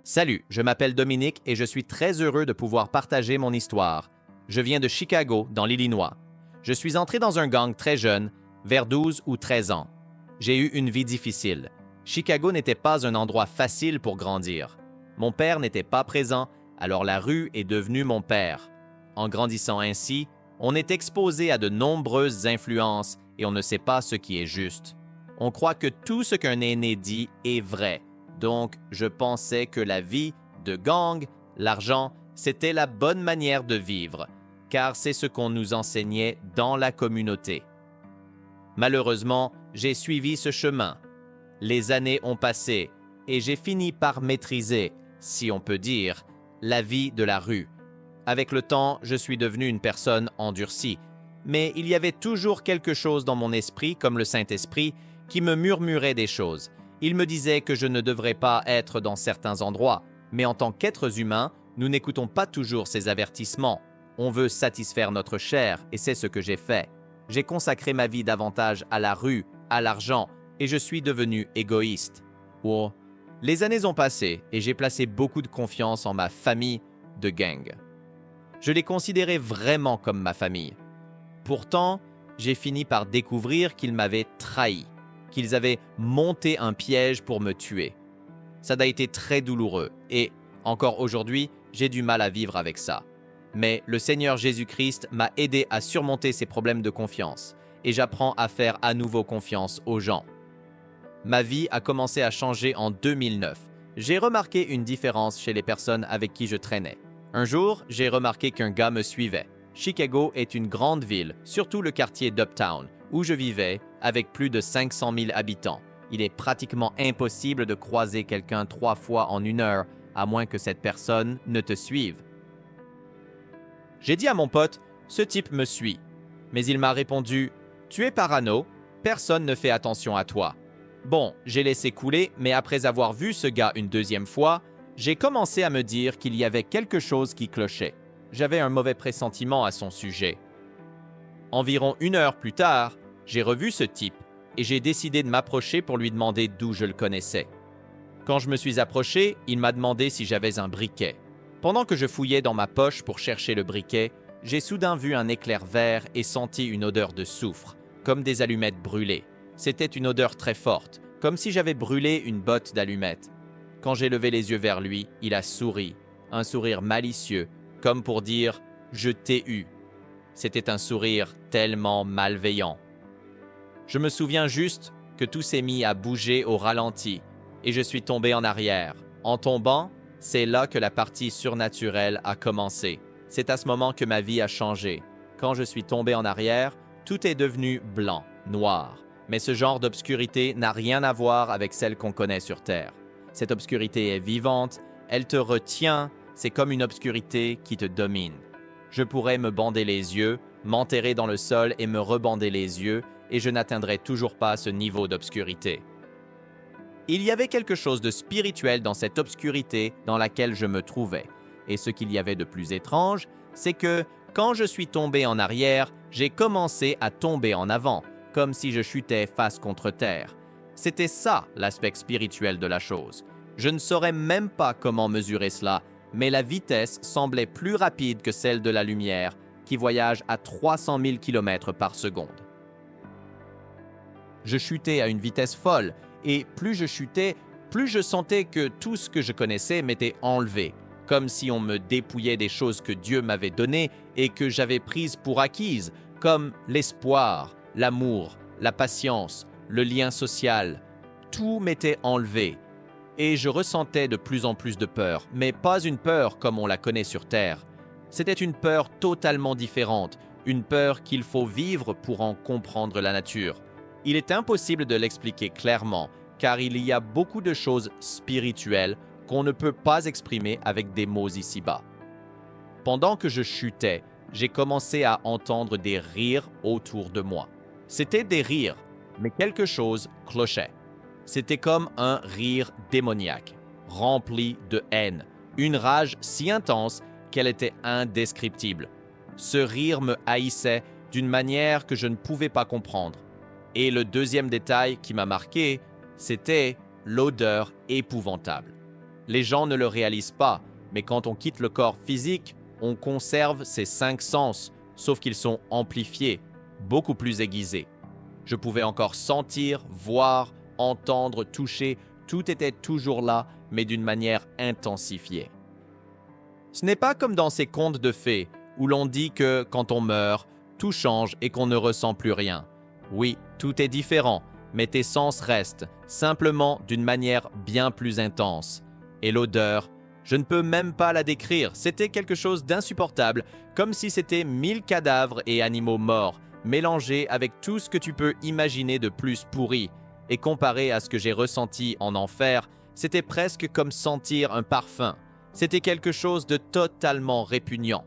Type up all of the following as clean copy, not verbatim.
Salut, je m'appelle Dominique et je suis très heureux de pouvoir partager mon histoire. Je viens de Chicago, dans l'Illinois. Je suis entré dans un gang très jeune, vers 12 ou 13 ans. J'ai eu une vie difficile. Chicago n'était pas un endroit facile pour grandir. Mon père n'était pas présent, alors la rue est devenue mon père. En grandissant ainsi, on est exposé à de nombreuses influences et on ne sait pas ce qui est juste. On croit que tout ce qu'un aîné dit est vrai. Donc, je pensais que la vie de gang, l'argent, c'était la bonne manière de vivre, car c'est ce qu'on nous enseignait dans la communauté. Malheureusement, j'ai suivi ce chemin. Les années ont passé et j'ai fini par maîtriser, si on peut dire, la vie de la rue. Avec le temps, je suis devenu une personne endurcie, mais il y avait toujours quelque chose dans mon esprit, comme le Saint-Esprit, qui me murmurait des choses. Il me disait que je ne devrais pas être dans certains endroits, mais en tant qu'êtres humains, nous n'écoutons pas toujours ces avertissements. On veut satisfaire notre chair, et c'est ce que j'ai fait. J'ai consacré ma vie davantage à la rue, à l'argent, et je suis devenu égoïste. Oh. Les années ont passé, et j'ai placé beaucoup de confiance en ma famille de gang. Je les considérais vraiment comme ma famille. Pourtant, j'ai fini par découvrir qu'ils m'avaient trahi, qu'ils avaient monté un piège pour me tuer. Ça a été très douloureux et, encore aujourd'hui, j'ai du mal à vivre avec ça. Mais le Seigneur Jésus-Christ m'a aidé à surmonter ces problèmes de confiance et j'apprends à faire à nouveau confiance aux gens. Ma vie a commencé à changer en 2009. J'ai remarqué une différence chez les personnes avec qui je traînais. Un jour, j'ai remarqué qu'un gars me suivait. Chicago est une grande ville, surtout le quartier d'Uptown, où je vivais, avec plus de 500 000 habitants. Il est pratiquement impossible de croiser quelqu'un 3 fois en 1 heure, à moins que cette personne ne te suive. J'ai dit à mon pote, « Ce type me suit. » Mais il m'a répondu, « Tu es parano, personne ne fait attention à toi. » Bon, j'ai laissé couler, mais après avoir vu ce gars une deuxième fois, j'ai commencé à me dire qu'il y avait quelque chose qui clochait. J'avais un mauvais pressentiment à son sujet. Environ 1 heure plus tard, j'ai revu ce type et j'ai décidé de m'approcher pour lui demander d'où je le connaissais. Quand je me suis approché, il m'a demandé si j'avais un briquet. Pendant que je fouillais dans ma poche pour chercher le briquet, j'ai soudain vu un éclair vert et senti une odeur de soufre, comme des allumettes brûlées. C'était une odeur très forte, comme si j'avais brûlé une botte d'allumettes. Quand j'ai levé les yeux vers lui, il a souri, un sourire malicieux, comme pour dire « Je t'ai eu ». C'était un sourire tellement malveillant. Je me souviens juste que tout s'est mis à bouger au ralenti et je suis tombé en arrière. En tombant, c'est là que la partie surnaturelle a commencé. C'est à ce moment que ma vie a changé. Quand je suis tombé en arrière, tout est devenu blanc, noir. Mais ce genre d'obscurité n'a rien à voir avec celle qu'on connaît sur Terre. Cette obscurité est vivante, elle te retient, c'est comme une obscurité qui te domine. Je pourrais me bander les yeux, m'enterrer dans le sol et me rebander les yeux, et je n'atteindrai toujours pas ce niveau d'obscurité. Il y avait quelque chose de spirituel dans cette obscurité dans laquelle je me trouvais. Et ce qu'il y avait de plus étrange, c'est que, quand je suis tombé en arrière, j'ai commencé à tomber en avant, comme si je chutais face contre terre. C'était ça l'aspect spirituel de la chose. Je ne saurais même pas comment mesurer cela, mais la vitesse semblait plus rapide que celle de la lumière, qui voyage à 300 000 km par seconde. Je chutais à une vitesse folle, et plus je chutais, plus je sentais que tout ce que je connaissais m'était enlevé, comme si on me dépouillait des choses que Dieu m'avait données et que j'avais prises pour acquises, comme l'espoir, l'amour, la patience, le lien social. Tout m'était enlevé. Et je ressentais de plus en plus de peur, mais pas une peur comme on la connaît sur Terre. C'était une peur totalement différente, une peur qu'il faut vivre pour en comprendre la nature. Il est impossible de l'expliquer clairement, car il y a beaucoup de choses spirituelles qu'on ne peut pas exprimer avec des mots ici-bas. Pendant que je chutais, j'ai commencé à entendre des rires autour de moi. C'était des rires, mais quelque chose clochait. C'était comme un rire démoniaque, rempli de haine, une rage si intense qu'elle était indescriptible. Ce rire me haïssait d'une manière que je ne pouvais pas comprendre. Et le deuxième détail qui m'a marqué, c'était l'odeur épouvantable. Les gens ne le réalisent pas, mais quand on quitte le corps physique, on conserve ces 5 sens, sauf qu'ils sont amplifiés, beaucoup plus aiguisés. Je pouvais encore sentir, voir, entendre, toucher, tout était toujours là, mais d'une manière intensifiée. Ce n'est pas comme dans ces contes de fées, où l'on dit que, quand on meurt, tout change et qu'on ne ressent plus rien. Oui, tout est différent, mais tes sens restent, simplement d'une manière bien plus intense. Et l'odeur, je ne peux même pas la décrire, c'était quelque chose d'insupportable, comme si c'était 1000 cadavres et animaux morts, mélangés avec tout ce que tu peux imaginer de plus pourri. Et comparé à ce que j'ai ressenti en enfer, c'était presque comme sentir un parfum. C'était quelque chose de totalement répugnant.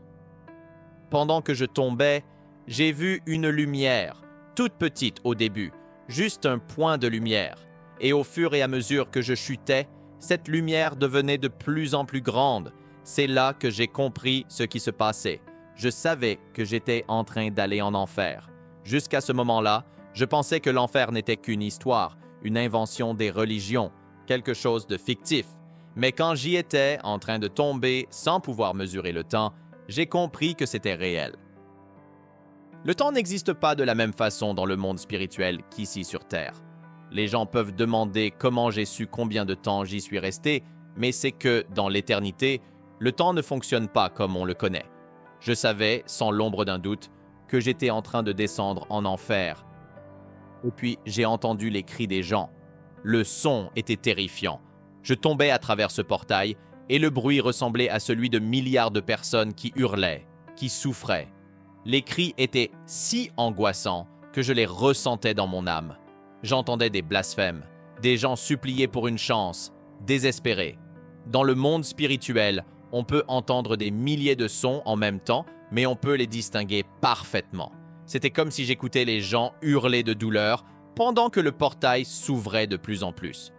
Pendant que je tombais, j'ai vu une lumière, toute petite au début, juste un point de lumière. Et au fur et à mesure que je chutais, cette lumière devenait de plus en plus grande. C'est là que j'ai compris ce qui se passait. Je savais que j'étais en train d'aller en enfer. Jusqu'à ce moment-là, je pensais que l'enfer n'était qu'une histoire, une invention des religions, quelque chose de fictif. Mais quand j'y étais, en train de tomber sans pouvoir mesurer le temps, j'ai compris que c'était réel. Le temps n'existe pas de la même façon dans le monde spirituel qu'ici sur Terre. Les gens peuvent demander comment j'ai su combien de temps j'y suis resté, mais c'est que, dans l'éternité, le temps ne fonctionne pas comme on le connaît. Je savais, sans l'ombre d'un doute, que j'étais en train de descendre en enfer. Et puis, j'ai entendu les cris des gens. Le son était terrifiant. Je tombais à travers ce portail, et le bruit ressemblait à celui de milliards de personnes qui hurlaient, qui souffraient. Les cris étaient si angoissants que je les ressentais dans mon âme. J'entendais des blasphèmes, des gens supplier pour une chance, désespérés. Dans le monde spirituel, on peut entendre des milliers de sons en même temps, mais on peut les distinguer parfaitement. C'était comme si j'écoutais les gens hurler de douleur pendant que le portail s'ouvrait de plus en plus.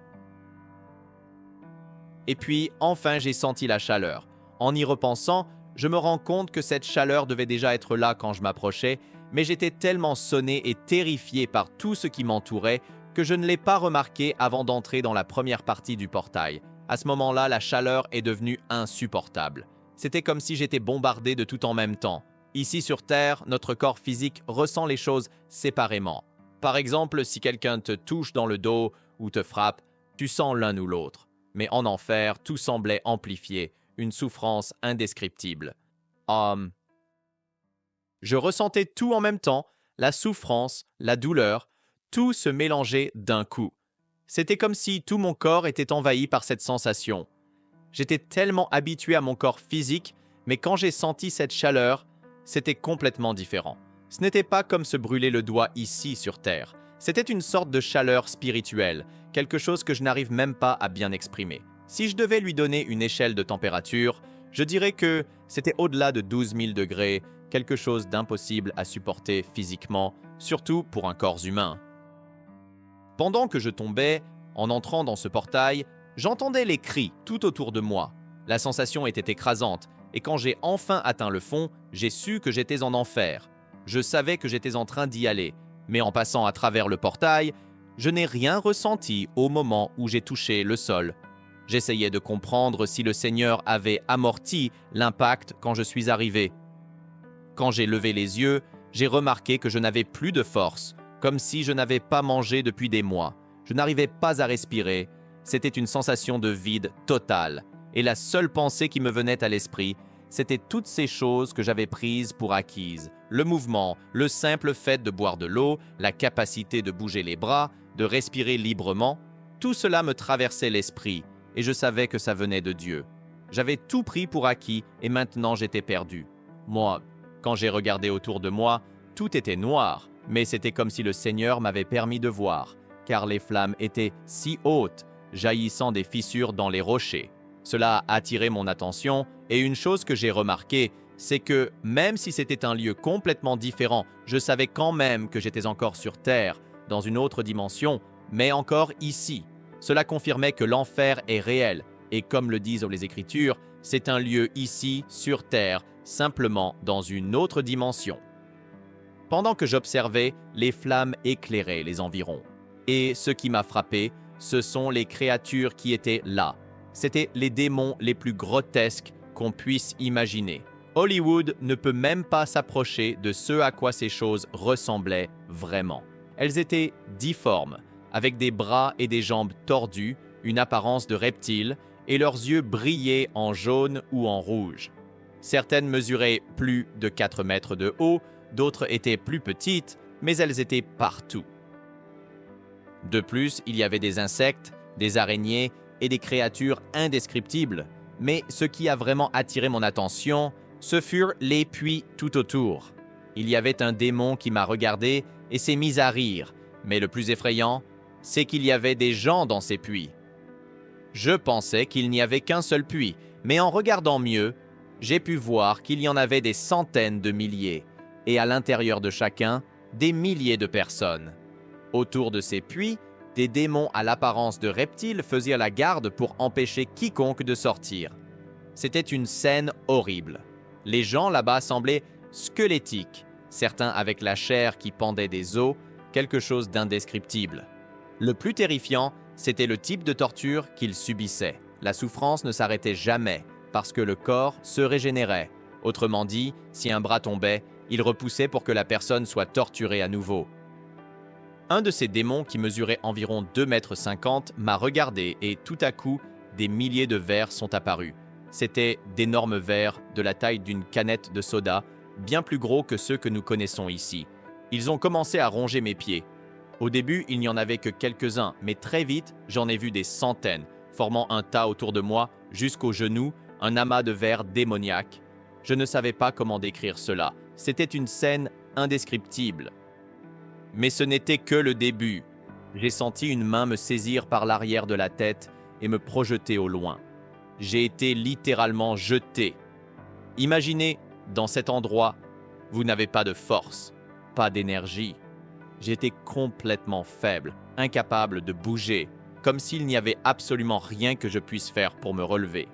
Et puis, enfin, j'ai senti la chaleur. En y repensant, je me rends compte que cette chaleur devait déjà être là quand je m'approchais, mais j'étais tellement sonné et terrifié par tout ce qui m'entourait que je ne l'ai pas remarqué avant d'entrer dans la première partie du portail. À ce moment-là, la chaleur est devenue insupportable. C'était comme si j'étais bombardé de tout en même temps. Ici sur Terre, notre corps physique ressent les choses séparément. Par exemple, si quelqu'un te touche dans le dos ou te frappe, tu sens l'un ou l'autre. Mais en enfer, tout semblait amplifié, une souffrance indescriptible. Je ressentais tout en même temps, la souffrance, la douleur, tout se mélangeait d'un coup. C'était comme si tout mon corps était envahi par cette sensation. J'étais tellement habitué à mon corps physique, mais quand j'ai senti cette chaleur, c'était complètement différent. Ce n'était pas comme se brûler le doigt ici sur Terre. C'était une sorte de chaleur spirituelle, quelque chose que je n'arrive même pas à bien exprimer. Si je devais lui donner une échelle de température, je dirais que c'était au-delà de 12 000 degrés, quelque chose d'impossible à supporter physiquement, surtout pour un corps humain. Pendant que je tombais, en entrant dans ce portail, j'entendais les cris tout autour de moi. La sensation était écrasante, et quand j'ai enfin atteint le fond, j'ai su que j'étais en enfer. Je savais que j'étais en train d'y aller, mais en passant à travers le portail, je n'ai rien ressenti au moment où j'ai touché le sol. J'essayais de comprendre si le Seigneur avait amorti l'impact quand je suis arrivé. Quand j'ai levé les yeux, j'ai remarqué que je n'avais plus de force, comme si je n'avais pas mangé depuis des mois. Je n'arrivais pas à respirer. C'était une sensation de vide total. Et la seule pensée qui me venait à l'esprit, c'était toutes ces choses que j'avais prises pour acquises. Le mouvement, le simple fait de boire de l'eau, la capacité de bouger les bras, de respirer librement, tout cela me traversait l'esprit, et je savais que ça venait de Dieu. J'avais tout pris pour acquis, et maintenant j'étais perdu. Moi, quand j'ai regardé autour de moi, tout était noir, mais c'était comme si le Seigneur m'avait permis de voir, car les flammes étaient si hautes, jaillissant des fissures dans les rochers. Cela a attiré mon attention, et une chose que j'ai remarquée, c'est que même si c'était un lieu complètement différent, je savais quand même que j'étais encore sur Terre, dans une autre dimension, mais encore ici. Cela confirmait que l'enfer est réel, et comme le disent les Écritures, c'est un lieu ici, sur Terre, simplement dans une autre dimension. Pendant que j'observais, les flammes éclairaient les environs. Et ce qui m'a frappé, ce sont les créatures qui étaient là. C'étaient les démons les plus grotesques qu'on puisse imaginer. Hollywood ne peut même pas s'approcher de ce à quoi ces choses ressemblaient vraiment. Elles étaient difformes, avec des bras et des jambes tordus, une apparence de reptiles, et leurs yeux brillaient en jaune ou en rouge. Certaines mesuraient plus de 4 mètres de haut, d'autres étaient plus petites, mais elles étaient partout. De plus, il y avait des insectes, des araignées et des créatures indescriptibles. Mais ce qui a vraiment attiré mon attention, ce furent les puits tout autour. Il y avait un démon qui m'a regardé et s'est mis à rire, mais le plus effrayant, c'est qu'il y avait des gens dans ces puits. Je pensais qu'il n'y avait qu'un seul puits, mais en regardant mieux, j'ai pu voir qu'il y en avait des centaines de milliers, et à l'intérieur de chacun, des milliers de personnes. Autour de ces puits, des démons à l'apparence de reptiles faisaient la garde pour empêcher quiconque de sortir. C'était une scène horrible. Les gens là-bas semblaient squelettiques, certains avec la chair qui pendait des os, quelque chose d'indescriptible. Le plus terrifiant, c'était le type de torture qu'ils subissaient. La souffrance ne s'arrêtait jamais, parce que le corps se régénérait. Autrement dit, si un bras tombait, il repoussait pour que la personne soit torturée à nouveau. Un de ces démons qui mesurait environ 2,50 m m'a regardé et tout à coup, des milliers de vers sont apparus. C'étaient d'énormes vers de la taille d'une canette de soda, bien plus gros que ceux que nous connaissons ici. Ils ont commencé à ronger mes pieds. Au début, il n'y en avait que quelques-uns, mais très vite, j'en ai vu des centaines, formant un tas autour de moi, jusqu'aux genoux, un amas de vers démoniaques. Je ne savais pas comment décrire cela. C'était une scène indescriptible. Mais ce n'était que le début. J'ai senti une main me saisir par l'arrière de la tête et me projeter au loin. J'ai été littéralement jeté. Imaginez, dans cet endroit, vous n'avez pas de force, pas d'énergie. J'étais complètement faible, incapable de bouger, comme s'il n'y avait absolument rien que je puisse faire pour me relever.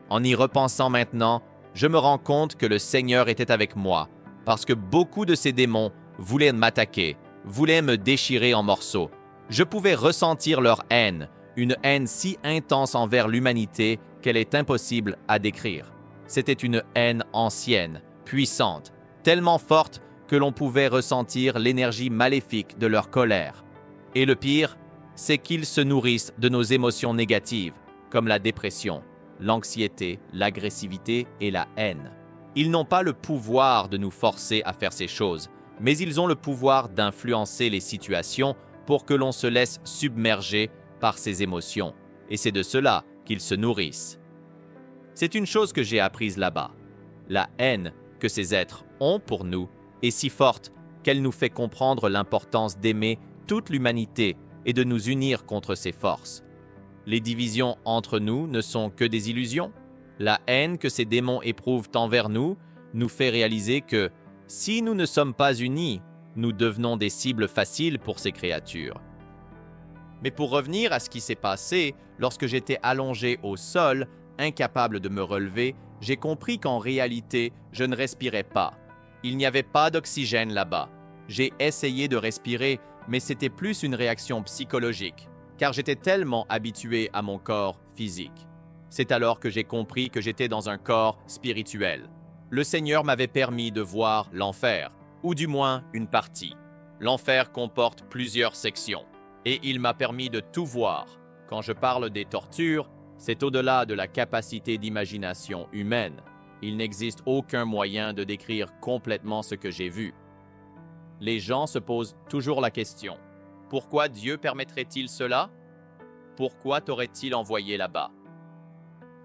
En y repensant maintenant, je me rends compte que le Seigneur était avec moi, parce que beaucoup de ces démons voulaient m'attaquer, voulaient me déchirer en morceaux. Je pouvais ressentir leur haine, une haine si intense envers l'humanité qu'elle est impossible à décrire. C'était une haine ancienne, puissante, tellement forte que l'on pouvait ressentir l'énergie maléfique de leur colère. Et le pire, c'est qu'ils se nourrissent de nos émotions négatives, comme la dépression, l'anxiété, l'agressivité et la haine. Ils n'ont pas le pouvoir de nous forcer à faire ces choses, mais ils ont le pouvoir d'influencer les situations pour que l'on se laisse submerger par ces émotions. Et c'est de cela qu'ils se nourrissent. C'est une chose que j'ai apprise là-bas. La haine que ces êtres ont pour nous est si forte qu'elle nous fait comprendre l'importance d'aimer toute l'humanité et de nous unir contre ces forces. Les divisions entre nous ne sont que des illusions. La haine que ces démons éprouvent envers nous fait réaliser que si nous ne sommes pas unis, nous devenons des cibles faciles pour ces créatures. Mais pour revenir à ce qui s'est passé, lorsque j'étais allongé au sol, incapable de me relever, j'ai compris qu'en réalité, je ne respirais pas. Il n'y avait pas d'oxygène là-bas. J'ai essayé de respirer, mais c'était plus une réaction psychologique, car j'étais tellement habitué à mon corps physique. C'est alors que j'ai compris que j'étais dans un corps spirituel. Le Seigneur m'avait permis de voir l'enfer, ou du moins une partie. L'enfer comporte plusieurs sections, et il m'a permis de tout voir. Quand je parle des tortures, c'est au-delà de la capacité d'imagination humaine. Il n'existe aucun moyen de décrire complètement ce que j'ai vu. Les gens se posent toujours la question, pourquoi Dieu permettrait-il cela? Pourquoi t'aurait-il envoyé là-bas?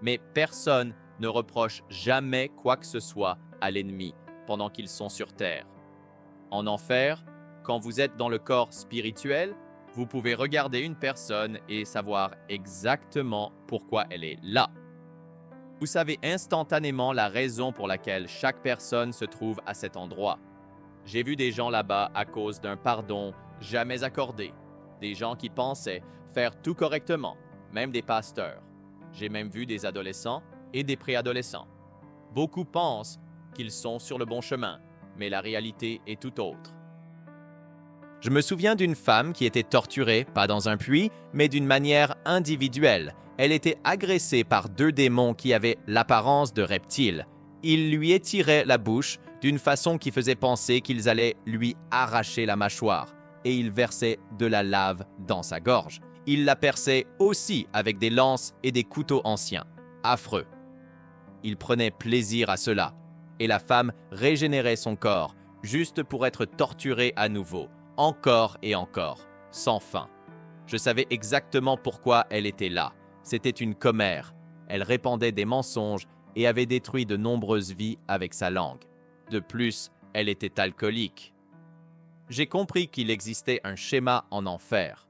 Mais personne ne reproche jamais quoi que ce soit à l'ennemi pendant qu'ils sont sur terre. En enfer, quand vous êtes dans le corps spirituel, vous pouvez regarder une personne et savoir exactement pourquoi elle est là. Vous savez instantanément la raison pour laquelle chaque personne se trouve à cet endroit. J'ai vu des gens là-bas à cause d'un pardon jamais accordé, des gens qui pensaient faire tout correctement, même des pasteurs. J'ai même vu des adolescents et des préadolescents. Beaucoup pensent qu'ils sont sur le bon chemin, mais la réalité est tout autre. Je me souviens d'une femme qui était torturée, pas dans un puits, mais d'une manière individuelle. Elle était agressée par 2 démons qui avaient l'apparence de reptiles. Ils lui étiraient la bouche d'une façon qui faisait penser qu'ils allaient lui arracher la mâchoire, et ils versaient de la lave dans sa gorge. Ils la perçaient aussi avec des lances et des couteaux anciens. Affreux. Ils prenaient plaisir à cela, et la femme régénérait son corps, juste pour être torturée à nouveau, encore et encore, sans fin. Je savais exactement pourquoi elle était là. C'était une commère. Elle répandait des mensonges et avait détruit de nombreuses vies avec sa langue. De plus, elle était alcoolique. J'ai compris qu'il existait un schéma en enfer.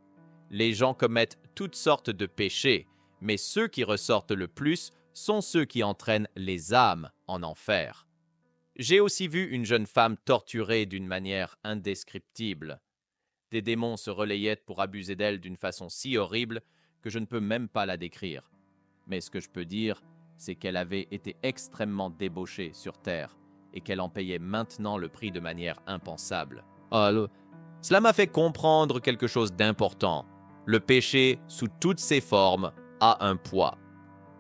Les gens commettent toutes sortes de péchés, mais ceux qui ressortent le plus sont ceux qui entraînent les âmes en enfer. J'ai aussi vu une jeune femme torturée d'une manière indescriptible. Des démons se relayaient pour abuser d'elle d'une façon si horrible que je ne peux même pas la décrire. Mais ce que je peux dire, c'est qu'elle avait été extrêmement débauchée sur Terre et qu'elle en payait maintenant le prix de manière impensable. Cela m'a fait comprendre quelque chose d'important. Le péché, sous toutes ses formes, a un poids.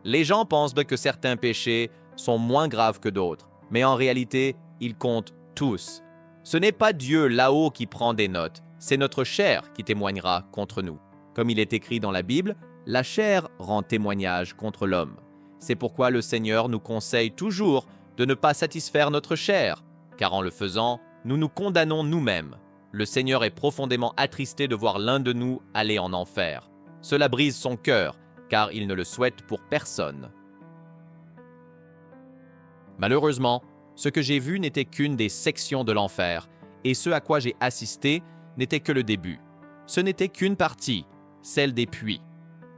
Les gens pensent que certains péchés sont moins graves que d'autres, mais en réalité, ils comptent tous. Ce n'est pas Dieu là-haut qui prend des notes, c'est notre chair qui témoignera contre nous. Comme il est écrit dans la Bible, la chair rend témoignage contre l'homme. C'est pourquoi le Seigneur nous conseille toujours de ne pas satisfaire notre chair, car en le faisant, nous nous condamnons nous-mêmes. Le Seigneur est profondément attristé de voir l'un de nous aller en enfer. Cela brise son cœur, car il ne le souhaite pour personne. Malheureusement, ce que j'ai vu n'était qu'une des sections de l'enfer, et ce à quoi j'ai assisté n'était que le début. Ce n'était qu'une partie, celle des puits.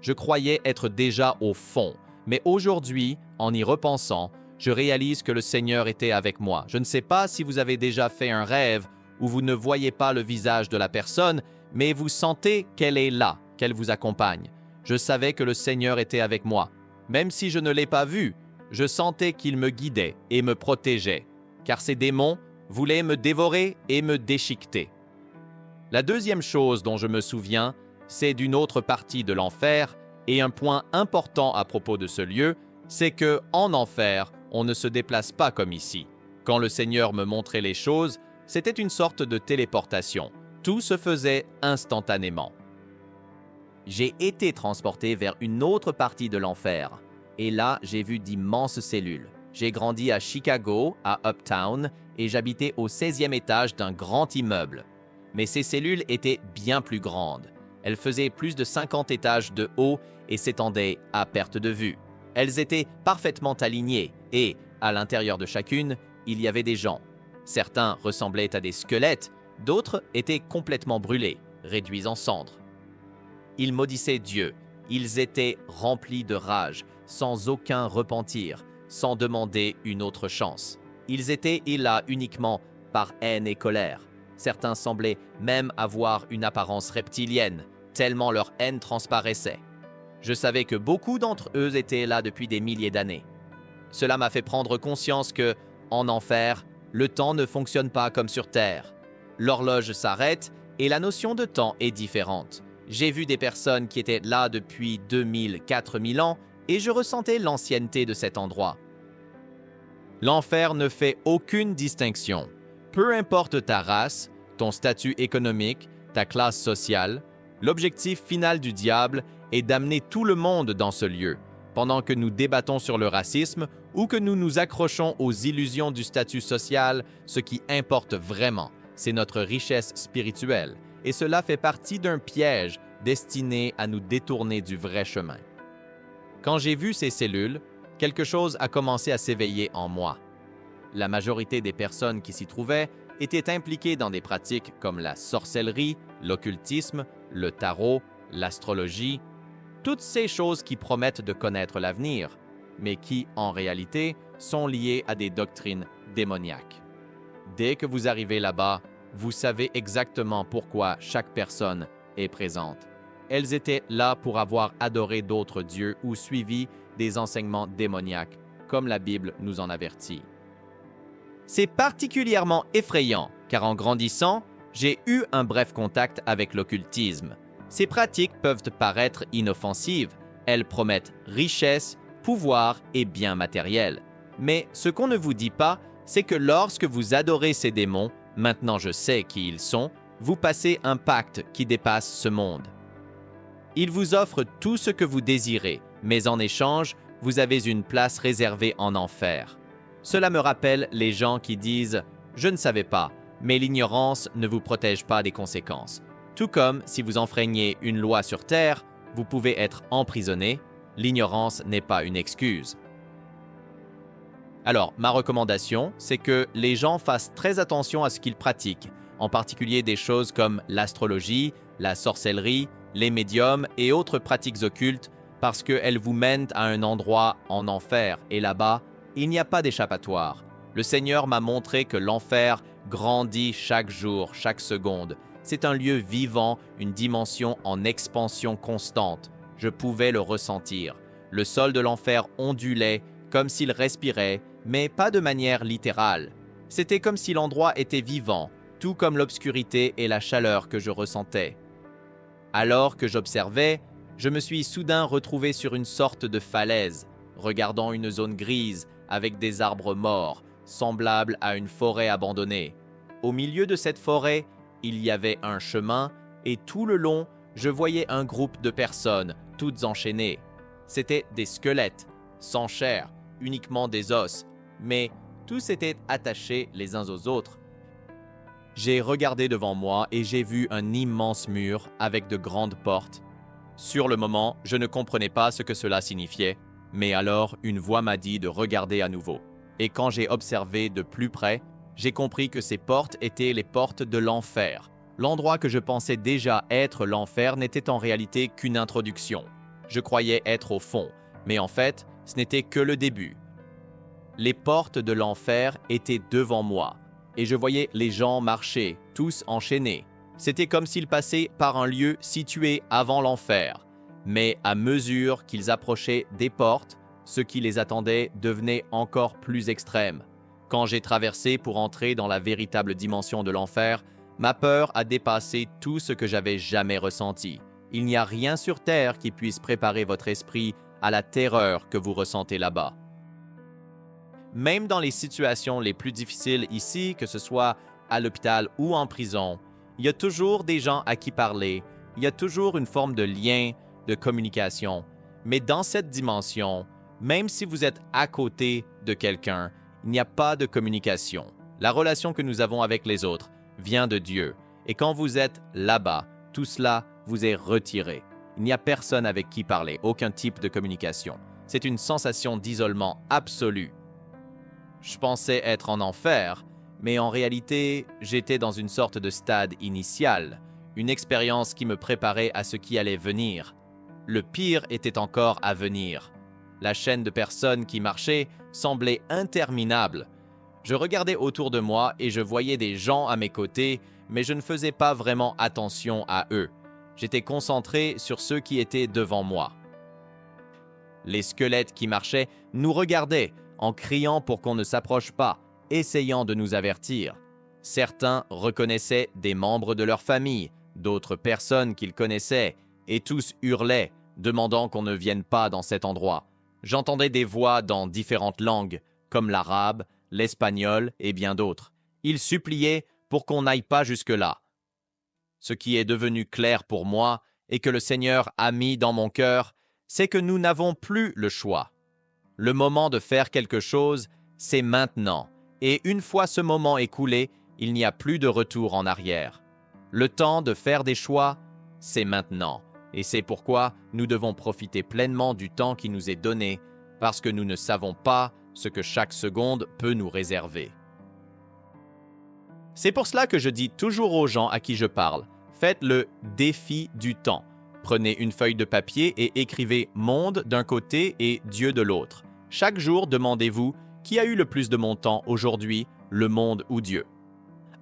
Je croyais être déjà au fond, mais aujourd'hui, en y repensant, je réalise que le Seigneur était avec moi. Je ne sais pas si vous avez déjà fait un rêve où vous ne voyez pas le visage de la personne, mais vous sentez qu'elle est là, qu'elle vous accompagne. Je savais que le Seigneur était avec moi. Même si je ne l'ai pas vu, je sentais qu'il me guidait et me protégeait, car ces démons voulaient me dévorer et me déchiqueter. La deuxième chose dont je me souviens, c'est d'une autre partie de l'enfer, et un point important à propos de ce lieu, c'est que en enfer, on ne se déplace pas comme ici. Quand le Seigneur me montrait les choses, c'était une sorte de téléportation. Tout se faisait instantanément. J'ai été transporté vers une autre partie de l'enfer, et là, j'ai vu d'immenses cellules. J'ai grandi à Chicago, à Uptown, et j'habitais au 16e étage d'un grand immeuble. Mais ces cellules étaient bien plus grandes. Elles faisaient plus de 50 étages de haut et s'étendaient à perte de vue. Elles étaient parfaitement alignées et, à l'intérieur de chacune, il y avait des gens. Certains ressemblaient à des squelettes, d'autres étaient complètement brûlés, réduits en cendres. Ils maudissaient Dieu, ils étaient remplis de rage, sans aucun repentir, sans demander une autre chance. Ils étaient là uniquement par haine et colère. Certains semblaient même avoir une apparence reptilienne, tellement leur haine transparaissait. Je savais que beaucoup d'entre eux étaient là depuis des milliers d'années. Cela m'a fait prendre conscience que, en enfer, le temps ne fonctionne pas comme sur Terre. L'horloge s'arrête et la notion de temps est différente. J'ai vu des personnes qui étaient là depuis 2000, 4000 ans et je ressentais l'ancienneté de cet endroit. L'enfer ne fait aucune distinction. Peu importe ta race, ton statut économique, ta classe sociale, l'objectif final du diable est d'amener tout le monde dans ce lieu, pendant que nous débattons sur le racisme ou que nous nous accrochons aux illusions du statut social. Ce qui importe vraiment, c'est notre richesse spirituelle, et cela fait partie d'un piège destiné à nous détourner du vrai chemin. Quand j'ai vu ces cellules, quelque chose a commencé à s'éveiller en moi. La majorité des personnes qui s'y trouvaient étaient impliquées dans des pratiques comme la sorcellerie, l'occultisme, le tarot, l'astrologie, toutes ces choses qui promettent de connaître l'avenir, mais qui, en réalité, sont liées à des doctrines démoniaques. Dès que vous arrivez là-bas, vous savez exactement pourquoi chaque personne est présente. Elles étaient là pour avoir adoré d'autres dieux ou suivi des enseignements démoniaques, comme la Bible nous en avertit. C'est particulièrement effrayant, car en grandissant, J'ai eu un bref contact avec l'occultisme. Ces pratiques peuvent paraître inoffensives. Elles promettent richesse, pouvoir et bien matériel. Mais ce qu'on ne vous dit pas, c'est que lorsque vous adorez ces démons, maintenant je sais qui ils sont, vous passez un pacte qui dépasse ce monde. Ils vous offrent tout ce que vous désirez, mais en échange, vous avez une place réservée en enfer. Cela me rappelle les gens qui disent « Je ne savais pas », mais l'ignorance ne vous protège pas des conséquences. Tout comme si vous enfreignez une loi sur Terre, vous pouvez être emprisonné. L'ignorance n'est pas une excuse. Alors, ma recommandation, c'est que les gens fassent très attention à ce qu'ils pratiquent, en particulier des choses comme l'astrologie, la sorcellerie, les médiums et autres pratiques occultes, parce qu'elles vous mènent à un endroit en enfer, et là-bas, il n'y a pas d'échappatoire. Le Seigneur m'a montré que l'enfer grandit chaque jour, chaque seconde. C'est un lieu vivant, une dimension en expansion constante. Je pouvais le ressentir. Le sol de l'enfer ondulait, comme s'il respirait, mais pas de manière littérale. C'était comme si l'endroit était vivant, tout comme l'obscurité et la chaleur que je ressentais. Alors que j'observais, je me suis soudain retrouvé sur une sorte de falaise, regardant une zone grise avec des arbres morts, semblable à une forêt abandonnée. Au milieu de cette forêt, il y avait un chemin et tout le long, je voyais un groupe de personnes, toutes enchaînées. C'étaient des squelettes, sans chair, uniquement des os, mais tous étaient attachés les uns aux autres. J'ai regardé devant moi et j'ai vu un immense mur avec de grandes portes. Sur le moment, je ne comprenais pas ce que cela signifiait, mais alors une voix m'a dit de regarder à nouveau. Et quand j'ai observé de plus près, j'ai compris que ces portes étaient les portes de l'enfer. L'endroit que je pensais déjà être l'enfer n'était en réalité qu'une introduction. Je croyais être au fond, mais en fait, ce n'était que le début. Les portes de l'enfer étaient devant moi, et je voyais les gens marcher, tous enchaînés. C'était comme s'ils passaient par un lieu situé avant l'enfer. Mais à mesure qu'ils approchaient des portes, ce qui les attendait devenait encore plus extrême. Quand j'ai traversé pour entrer dans la véritable dimension de l'enfer, ma peur a dépassé tout ce que j'avais jamais ressenti. Il n'y a rien sur Terre qui puisse préparer votre esprit à la terreur que vous ressentez là-bas. Même dans les situations les plus difficiles ici, que ce soit à l'hôpital ou en prison, il y a toujours des gens à qui parler, il y a toujours une forme de lien, de communication. Mais dans cette dimension, même si vous êtes à côté de quelqu'un, il n'y a pas de communication. La relation que nous avons avec les autres vient de Dieu. Et quand vous êtes là-bas, tout cela vous est retiré. Il n'y a personne avec qui parler, aucun type de communication. C'est une sensation d'isolement absolu. Je pensais être en enfer, mais en réalité, j'étais dans une sorte de stade initial, une expérience qui me préparait à ce qui allait venir. Le pire était encore à venir. La chaîne de personnes qui marchaient semblait interminable. Je regardais autour de moi et je voyais des gens à mes côtés, mais je ne faisais pas vraiment attention à eux. J'étais concentré sur ceux qui étaient devant moi. Les squelettes qui marchaient nous regardaient en criant pour qu'on ne s'approche pas, essayant de nous avertir. Certains reconnaissaient des membres de leur famille, d'autres personnes qu'ils connaissaient, et tous hurlaient, demandant qu'on ne vienne pas dans cet endroit. J'entendais des voix dans différentes langues, comme l'arabe, l'espagnol et bien d'autres. Ils suppliaient pour qu'on n'aille pas jusque-là. Ce qui est devenu clair pour moi et que le Seigneur a mis dans mon cœur, c'est que nous n'avons plus le choix. Le moment de faire quelque chose, c'est maintenant. Et une fois ce moment écoulé, il n'y a plus de retour en arrière. Le temps de faire des choix, c'est maintenant. Et c'est pourquoi nous devons profiter pleinement du temps qui nous est donné, parce que nous ne savons pas ce que chaque seconde peut nous réserver. C'est pour cela que je dis toujours aux gens à qui je parle, faites le défi du temps. Prenez une feuille de papier et écrivez « monde » d'un côté et « Dieu » de l'autre. Chaque jour, demandez-vous « Qui a eu le plus de mon temps aujourd'hui, le monde ou Dieu ?»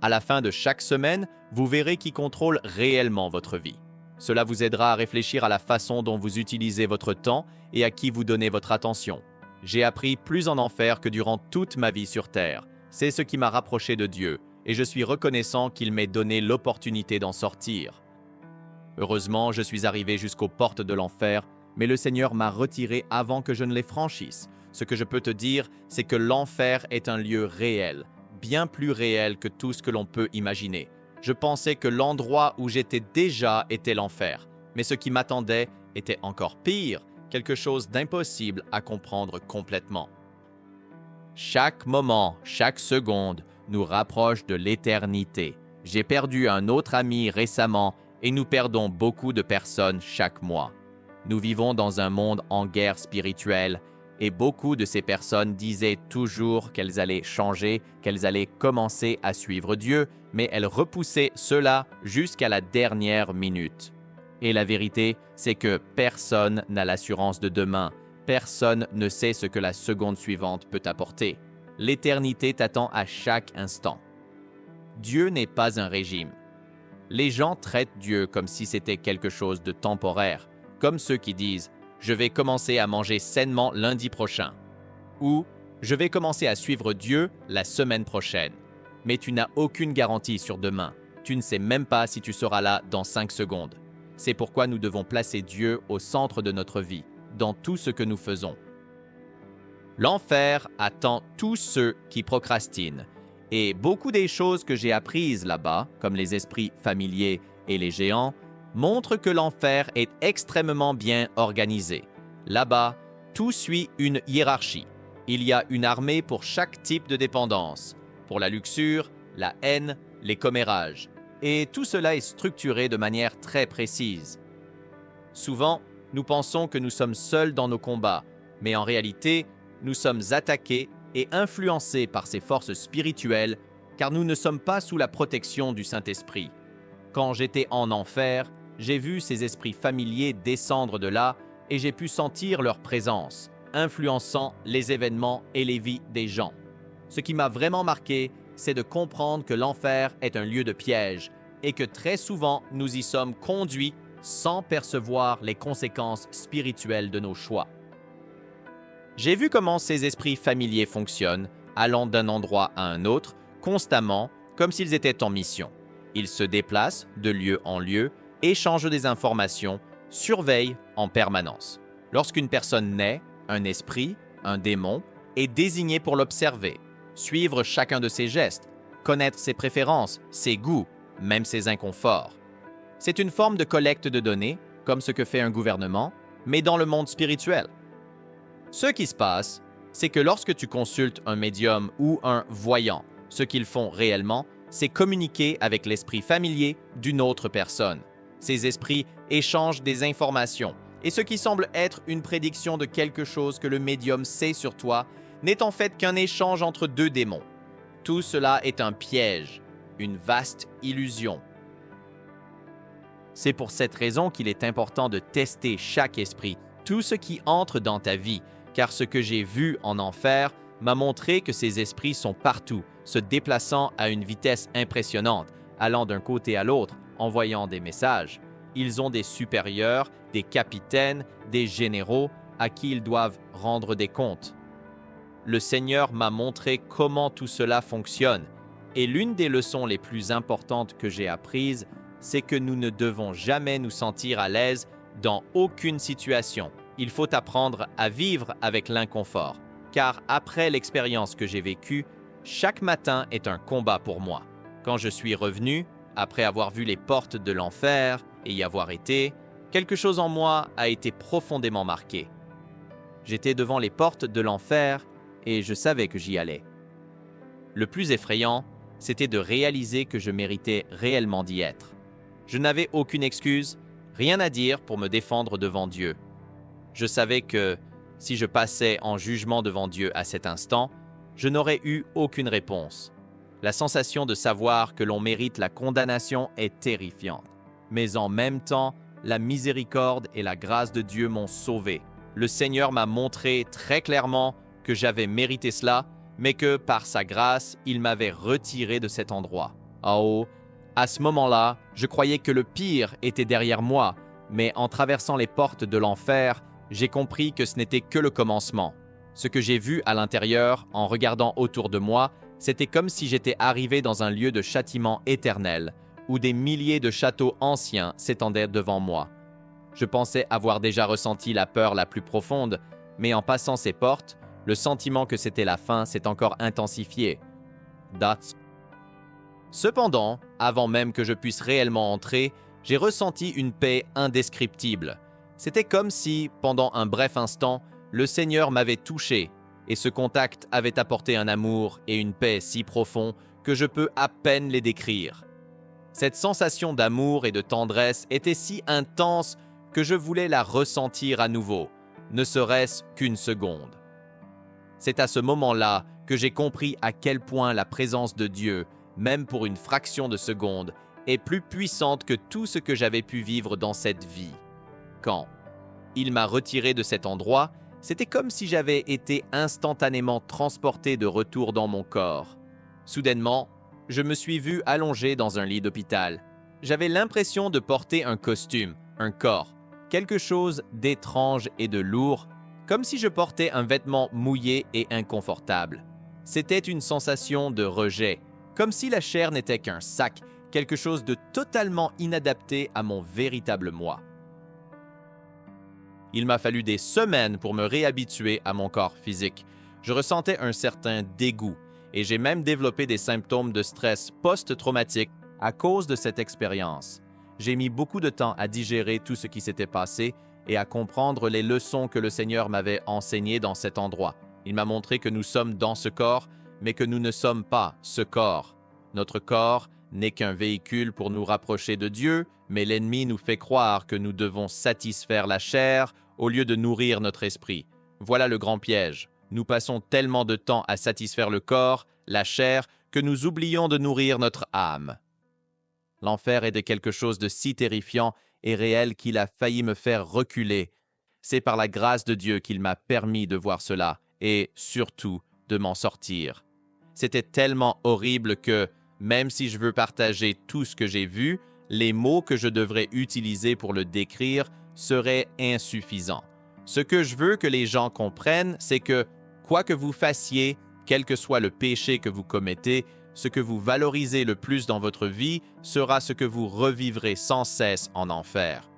À la fin de chaque semaine, vous verrez qui contrôle réellement votre vie. Cela vous aidera à réfléchir à la façon dont vous utilisez votre temps et à qui vous donnez votre attention. J'ai appris plus en enfer que durant toute ma vie sur Terre. C'est ce qui m'a rapproché de Dieu. et je suis reconnaissant qu'il m'ait donné l'opportunité d'en sortir. Heureusement, je suis arrivé jusqu'aux portes de l'enfer, mais le Seigneur m'a retiré avant que je ne les franchisse. Ce que je peux te dire, c'est que l'enfer est un lieu réel, bien plus réel que tout ce que l'on peut imaginer. Je pensais que l'endroit où j'étais déjà était l'enfer, mais ce qui m'attendait était encore pire, quelque chose d'impossible à comprendre complètement. Chaque moment, chaque seconde nous rapproche de l'éternité. J'ai perdu un autre ami récemment et nous perdons beaucoup de personnes chaque mois. Nous vivons dans un monde en guerre spirituelle et beaucoup de ces personnes disaient toujours qu'elles allaient changer, qu'elles allaient commencer à suivre Dieu, mais elles repoussaient cela jusqu'à la dernière minute. Et la vérité, c'est que personne n'a l'assurance de demain. Personne ne sait ce que la seconde suivante peut apporter. L'éternité t'attend à chaque instant. Dieu n'est pas un régime. Les gens traitent Dieu comme si c'était quelque chose de temporaire, comme ceux qui disent « Je vais commencer à manger sainement lundi prochain » ou « Je vais commencer à suivre Dieu la semaine prochaine ». Mais tu n'as aucune garantie sur demain. Tu ne sais même pas si tu seras là dans 5 secondes. C'est pourquoi nous devons placer Dieu au centre de notre vie, dans tout ce que nous faisons. L'enfer attend tous ceux qui procrastinent. Et beaucoup des choses que j'ai apprises là-bas, comme les esprits familiers et les géants, montrent que l'enfer est extrêmement bien organisé. Là-bas, tout suit une hiérarchie. Il y a une armée pour chaque type de dépendance, pour la luxure, la haine, les commérages. Et tout cela est structuré de manière très précise. Souvent, nous pensons que nous sommes seuls dans nos combats, mais en réalité, nous sommes attaqués et influencés par ces forces spirituelles, car nous ne sommes pas sous la protection du Saint-Esprit. Quand j'étais en enfer, j'ai vu ces esprits familiers descendre de là et j'ai pu sentir leur présence, influençant les événements et les vies des gens. Ce qui m'a vraiment marqué, c'est de comprendre que l'enfer est un lieu de piège et que très souvent nous y sommes conduits sans percevoir les conséquences spirituelles de nos choix. J'ai vu comment ces esprits familiers fonctionnent, allant d'un endroit à un autre, constamment, comme s'ils étaient en mission. Ils se déplacent de lieu en lieu, échangent des informations, surveillent en permanence. Lorsqu'une personne naît, un esprit, un démon, est désigné pour l'observer, suivre chacun de ses gestes, connaître ses préférences, ses goûts, même ses inconforts. C'est une forme de collecte de données, comme ce que fait un gouvernement, mais dans le monde spirituel. Ce qui se passe, c'est que lorsque tu consultes un médium ou un voyant, ce qu'ils font réellement, c'est communiquer avec l'esprit familier d'une autre personne. Ces esprits échangent des informations, et ce qui semble être une prédiction de quelque chose que le médium sait sur toi n'est en fait qu'un échange entre deux démons. Tout cela est un piège, une vaste illusion. C'est pour cette raison qu'il est important de tester chaque esprit, tout ce qui entre dans ta vie, car ce que j'ai vu en enfer m'a montré que ces esprits sont partout, se déplaçant à une vitesse impressionnante, allant d'un côté à l'autre, envoyant des messages. Ils ont des supérieurs, des capitaines, des généraux à qui ils doivent rendre des comptes. Le Seigneur m'a montré comment tout cela fonctionne, et l'une des leçons les plus importantes que j'ai apprises, c'est que nous ne devons jamais nous sentir à l'aise dans aucune situation. Il faut apprendre à vivre avec l'inconfort, car après l'expérience que j'ai vécue, chaque matin est un combat pour moi. Quand je suis revenu, après avoir vu les portes de l'enfer et y avoir été, quelque chose en moi a été profondément marqué. J'étais devant les portes de l'enfer et je savais que j'y allais. Le plus effrayant, c'était de réaliser que je méritais réellement d'y être. Je n'avais aucune excuse, rien à dire pour me défendre devant Dieu. Je savais que, si je passais en jugement devant Dieu à cet instant, je n'aurais eu aucune réponse. La sensation de savoir que l'on mérite la condamnation est terrifiante. Mais en même temps, la miséricorde et la grâce de Dieu m'ont sauvé. Le Seigneur m'a montré très clairement que j'avais mérité cela, mais que par sa grâce, il m'avait retiré de cet endroit. Oh, à ce moment-là, je croyais que le pire était derrière moi, mais en traversant les portes de l'enfer, j'ai compris que ce n'était que le commencement. Ce que j'ai vu à l'intérieur, en regardant autour de moi, C'était comme si j'étais arrivé dans un lieu de châtiment éternel, où des milliers de châteaux anciens s'étendaient devant moi. Je pensais avoir déjà ressenti la peur la plus profonde, mais en passant ces portes, le sentiment que c'était la fin s'est encore intensifié. Cependant, avant même que je puisse réellement entrer, j'ai ressenti une paix indescriptible. C'était comme si, pendant un bref instant, le Seigneur m'avait touché, et ce contact avait apporté un amour et une paix si profonds que je peux à peine les décrire. Cette sensation d'amour et de tendresse était si intense que je voulais la ressentir à nouveau, ne serait-ce qu'une seconde. C'est à ce moment-là que j'ai compris à quel point la présence de Dieu, même pour une fraction de seconde, est plus puissante que tout ce que j'avais pu vivre dans cette vie. Quand il m'a retiré de cet endroit, c'était comme si j'avais été instantanément transporté de retour dans mon corps. Soudainement, je me suis vu allongé dans un lit d'hôpital. J'avais l'impression de porter un costume, un corps, quelque chose d'étrange et de lourd, comme si je portais un vêtement mouillé et inconfortable. C'était une sensation de rejet, comme si la chair n'était qu'un sac, quelque chose de totalement inadapté à mon véritable moi. Il m'a fallu des semaines pour me réhabituer à mon corps physique. Je ressentais un certain dégoût et j'ai même développé des symptômes de stress post-traumatique à cause de cette expérience. J'ai mis beaucoup de temps à digérer tout ce qui s'était passé et à comprendre les leçons que le Seigneur m'avait enseignées dans cet endroit. Il m'a montré que nous sommes dans ce corps, mais que nous ne sommes pas ce corps. Notre corps n'est qu'un véhicule pour nous rapprocher de Dieu, mais l'ennemi nous fait croire que nous devons satisfaire la chair au lieu de nourrir notre esprit. Voilà le grand piège. Nous passons tellement de temps à satisfaire le corps, la chair, que nous oublions de nourrir notre âme. L'enfer est de quelque chose de si terrifiant et réel qu'il a failli me faire reculer. C'est par la grâce de Dieu qu'il m'a permis de voir cela et, surtout, de m'en sortir. C'était tellement horrible que, même si je veux partager tout ce que j'ai vu, les mots que je devrais utiliser pour le décrire seraient insuffisants. Ce que je veux que les gens comprennent, c'est que, quoi que vous fassiez, quel que soit le péché que vous commettez, ce que vous valorisez le plus dans votre vie sera ce que vous revivrez sans cesse en enfer.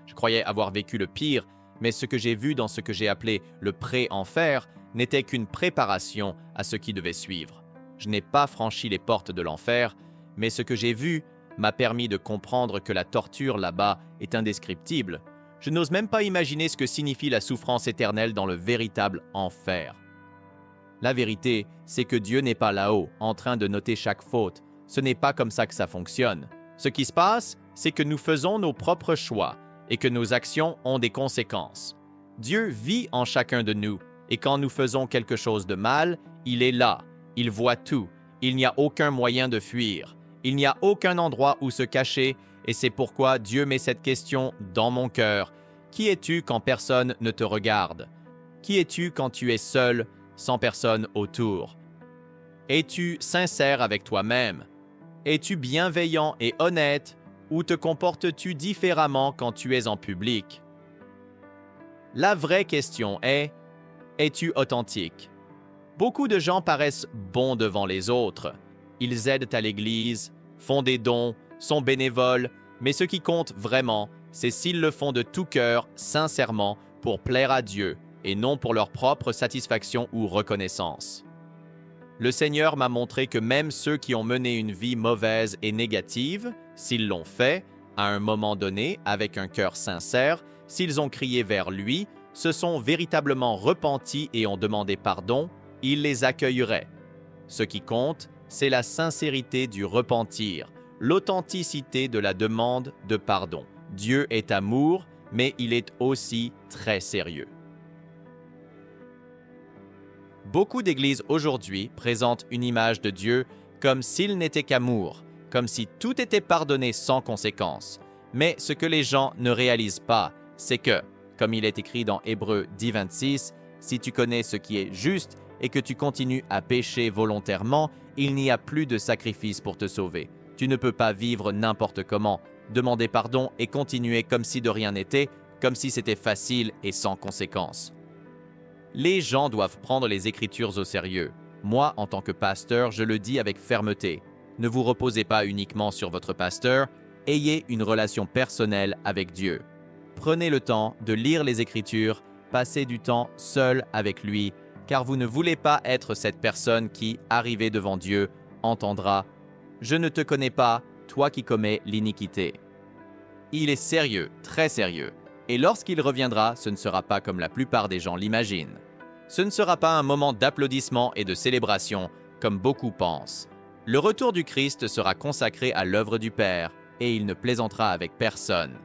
Je croyais avoir vécu le pire, mais ce que j'ai vu dans ce que j'ai appelé le pré-enfer n'était qu'une préparation à ce qui devait suivre. Je n'ai pas franchi les portes de l'enfer, mais ce que j'ai vu m'a permis de comprendre que la torture là-bas est indescriptible. Je n'ose même pas imaginer ce que signifie la souffrance éternelle dans le véritable enfer. La vérité, c'est que Dieu n'est pas là-haut, en train de noter chaque faute. Ce n'est pas comme ça que ça fonctionne. Ce qui se passe, c'est que nous faisons nos propres choix et que nos actions ont des conséquences. Dieu vit en chacun de nous, et quand nous faisons quelque chose de mal, il est là. Il voit tout. Il n'y a aucun moyen de fuir. Il n'y a aucun endroit où se cacher, et c'est pourquoi Dieu met cette question dans mon cœur. Qui es-tu quand personne ne te regarde? Qui es-tu quand tu es seul, sans personne autour? Es-tu sincère avec toi-même? Es-tu bienveillant et honnête, ou te comportes-tu différemment quand tu es en public? La vraie question est, es-tu authentique? Beaucoup de gens paraissent bons devant les autres. Ils aident à l'Église, font des dons, sont bénévoles, mais ce qui compte vraiment, c'est s'ils le font de tout cœur, sincèrement, pour plaire à Dieu, et non pour leur propre satisfaction ou reconnaissance. Le Seigneur m'a montré que même ceux qui ont mené une vie mauvaise et négative, s'ils l'ont fait, à un moment donné, avec un cœur sincère, s'ils ont crié vers lui, se sont véritablement repentis et ont demandé pardon, il les accueillerait. Ce qui compte, c'est la sincérité du repentir, l'authenticité de la demande de pardon. Dieu est amour, mais il est aussi très sérieux. Beaucoup d'églises aujourd'hui présentent une image de Dieu comme s'il n'était qu'amour, comme si tout était pardonné sans conséquence. Mais ce que les gens ne réalisent pas, c'est que, comme il est écrit dans Hébreux 10:26, si tu connais ce qui est juste et que tu continues à pécher volontairement, il n'y a plus de sacrifice pour te sauver. Tu ne peux pas vivre n'importe comment, demander pardon et continuer comme si de rien n'était, comme si c'était facile et sans conséquence. Les gens doivent prendre les Écritures au sérieux. Moi, en tant que pasteur, je le dis avec fermeté. Ne vous reposez pas uniquement sur votre pasteur, ayez une relation personnelle avec Dieu. Prenez le temps de lire les Écritures, passez du temps seul avec lui, car vous ne voulez pas être cette personne qui, arrivée devant Dieu, entendra « Je ne te connais pas, toi qui commets l'iniquité ». Il est sérieux, très sérieux, et lorsqu'il reviendra, ce ne sera pas comme la plupart des gens l'imaginent. Ce ne sera pas un moment d'applaudissement et de célébration, comme beaucoup pensent. Le retour du Christ sera consacré à l'œuvre du Père, et il ne plaisantera avec personne.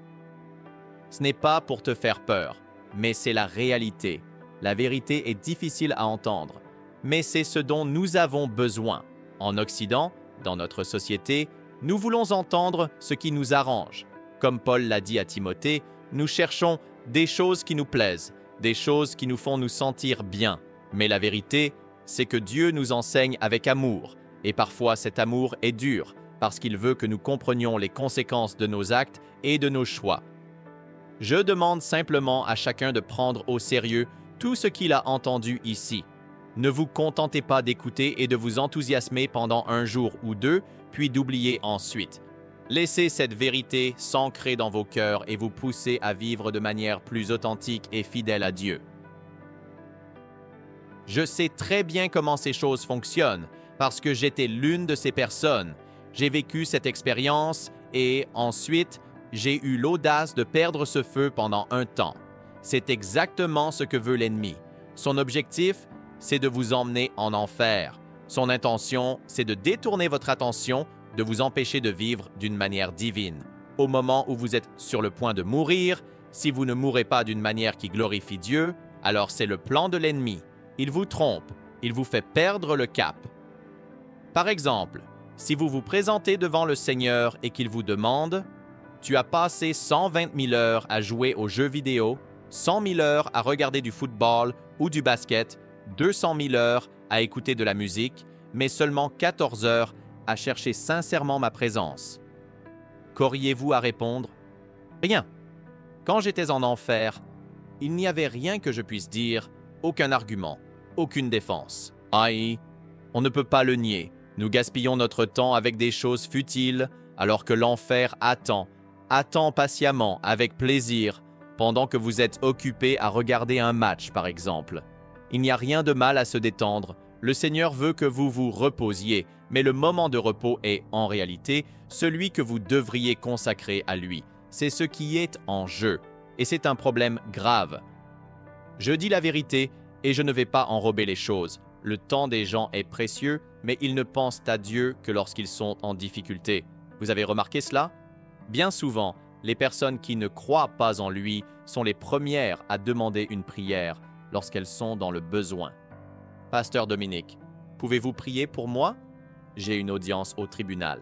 Ce n'est pas pour te faire peur, mais c'est la réalité. La vérité est difficile à entendre, mais c'est ce dont nous avons besoin. En Occident, dans notre société, nous voulons entendre ce qui nous arrange. Comme Paul l'a dit à Timothée, nous cherchons des choses qui nous plaisent, des choses qui nous font nous sentir bien. Mais la vérité, c'est que Dieu nous enseigne avec amour, et parfois cet amour est dur, parce qu'il veut que nous comprenions les conséquences de nos actes et de nos choix. Je demande simplement à chacun de prendre au sérieux tout ce qu'il a entendu ici. Ne vous contentez pas d'écouter et de vous enthousiasmer pendant un jour ou deux, puis d'oublier ensuite. Laissez cette vérité s'ancrer dans vos cœurs et vous pousser à vivre de manière plus authentique et fidèle à Dieu. Je sais très bien comment ces choses fonctionnent, parce que j'étais l'une de ces personnes. J'ai vécu cette expérience et ensuite, j'ai eu l'audace de perdre ce feu pendant un temps. C'est exactement ce que veut l'ennemi. Son objectif, c'est de vous emmener en enfer. Son intention, c'est de détourner votre attention, de vous empêcher de vivre d'une manière divine. Au moment où vous êtes sur le point de mourir, si vous ne mourrez pas d'une manière qui glorifie Dieu, alors c'est le plan de l'ennemi. Il vous trompe, il vous fait perdre le cap. Par exemple, si vous vous présentez devant le Seigneur et qu'il vous demande « Tu as passé 120 000 heures à jouer aux jeux vidéo, 100 000 heures à regarder du football ou du basket, 200 000 heures à écouter de la musique, mais seulement 14 heures à chercher sincèrement ma présence. » Qu'auriez-vous à répondre? Rien. Quand j'étais en enfer, il n'y avait rien que je puisse dire, aucun argument, aucune défense. Aïe, on ne peut pas le nier. Nous gaspillons notre temps avec des choses futiles, alors que l'enfer attend patiemment, avec plaisir, pendant que vous êtes occupé à regarder un match, par exemple. Il n'y a rien de mal à se détendre. Le Seigneur veut que vous vous reposiez, mais le moment de repos est, en réalité, celui que vous devriez consacrer à lui. C'est ce qui est en jeu, et c'est un problème grave. Je dis la vérité, et je ne vais pas enrober les choses. Le temps des gens est précieux, mais ils ne pensent à Dieu que lorsqu'ils sont en difficulté. Vous avez remarqué cela? Bien souvent, les personnes qui ne croient pas en lui sont les premières à demander une prière lorsqu'elles sont dans le besoin. Pasteur Dominique, pouvez-vous prier pour moi? J'ai une audience au tribunal.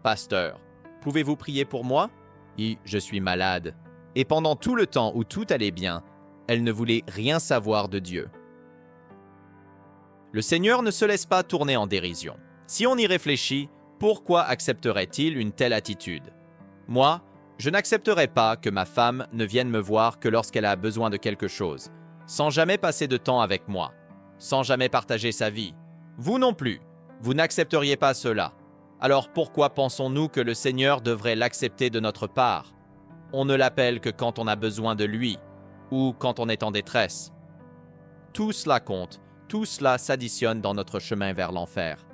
Pasteur, pouvez-vous prier pour moi? Je suis malade. Et pendant tout le temps où tout allait bien, elle ne voulait rien savoir de Dieu. Le Seigneur ne se laisse pas tourner en dérision. Si on y réfléchit, pourquoi accepterait-il une telle attitude? Moi, je n'accepterai pas que ma femme ne vienne me voir que lorsqu'elle a besoin de quelque chose, sans jamais passer de temps avec moi, sans jamais partager sa vie. Vous non plus, vous n'accepteriez pas cela. Alors pourquoi pensons-nous que le Seigneur devrait l'accepter de notre part? On ne l'appelle que quand on a besoin de lui, ou quand on est en détresse. Tout cela compte, tout cela s'additionne dans notre chemin vers l'enfer.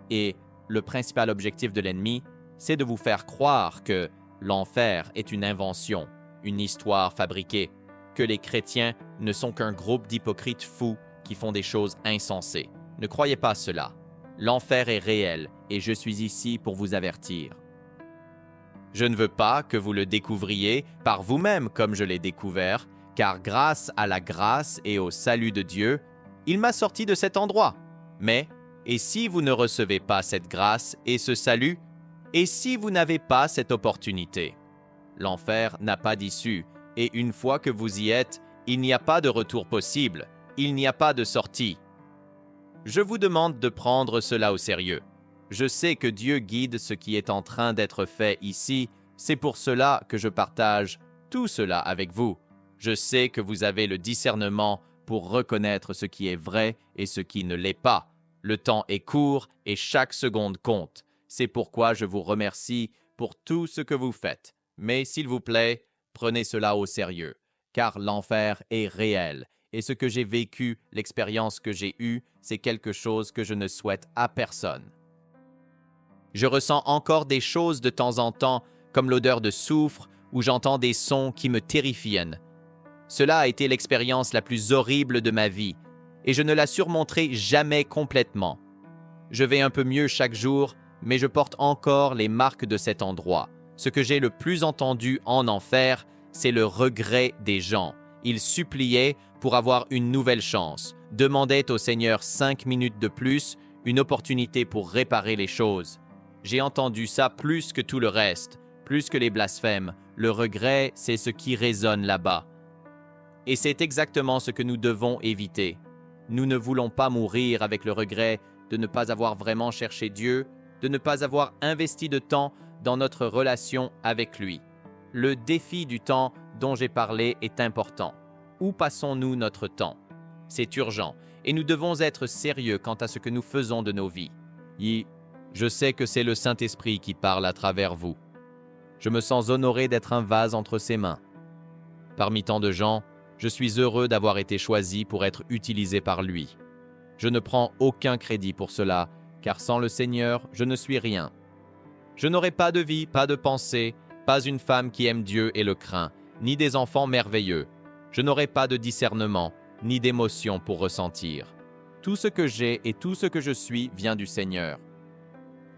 Et le principal objectif de l'ennemi, c'est de vous faire croire que l'enfer est une invention, une histoire fabriquée, que les chrétiens ne sont qu'un groupe d'hypocrites fous qui font des choses insensées. Ne croyez pas cela. L'enfer est réel et je suis ici pour vous avertir. Je ne veux pas que vous le découvriez par vous-même comme je l'ai découvert, car grâce à la grâce et au salut de Dieu, il m'a sorti de cet endroit. Mais, et si vous ne recevez pas cette grâce et ce salut, et si vous n'avez pas cette opportunité? L'enfer n'a pas d'issue, et une fois que vous y êtes, il n'y a pas de retour possible, il n'y a pas de sortie. Je vous demande de prendre cela au sérieux. Je sais que Dieu guide ce qui est en train d'être fait ici, c'est pour cela que je partage tout cela avec vous. Je sais que vous avez le discernement pour reconnaître ce qui est vrai et ce qui ne l'est pas. Le temps est court et chaque seconde compte. C'est pourquoi je vous remercie pour tout ce que vous faites. Mais s'il vous plaît, prenez cela au sérieux, car l'enfer est réel. Et ce que j'ai vécu, l'expérience que j'ai eue, c'est quelque chose que je ne souhaite à personne. Je ressens encore des choses de temps en temps, comme l'odeur de soufre, ou j'entends des sons qui me terrifient. Cela a été l'expérience la plus horrible de ma vie, et je ne la surmonterai jamais complètement. Je vais un peu mieux chaque jour, mais je porte encore les marques de cet endroit. Ce que j'ai le plus entendu en enfer, c'est le regret des gens. Ils suppliaient pour avoir une nouvelle chance, demandaient au Seigneur 5 minutes de plus, une opportunité pour réparer les choses. J'ai entendu ça plus que tout le reste, plus que les blasphèmes. Le regret, c'est ce qui résonne là-bas. Et c'est exactement ce que nous devons éviter. Nous ne voulons pas mourir avec le regret de ne pas avoir vraiment cherché Dieu, de ne pas avoir investi de temps dans notre relation avec lui. Le défi du temps dont j'ai parlé est important. Où passons-nous notre temps? C'est urgent, et nous devons être sérieux quant à ce que nous faisons de nos vies. Je sais que c'est le Saint-Esprit qui parle à travers vous. Je me sens honoré d'être un vase entre ses mains. Parmi tant de gens, je suis heureux d'avoir été choisi pour être utilisé par lui. Je ne prends aucun crédit pour cela, car sans le Seigneur, je ne suis rien. Je n'aurai pas de vie, pas de pensée, pas une femme qui aime Dieu et le craint, ni des enfants merveilleux. Je n'aurai pas de discernement, ni d'émotion pour ressentir. Tout ce que j'ai et tout ce que je suis vient du Seigneur.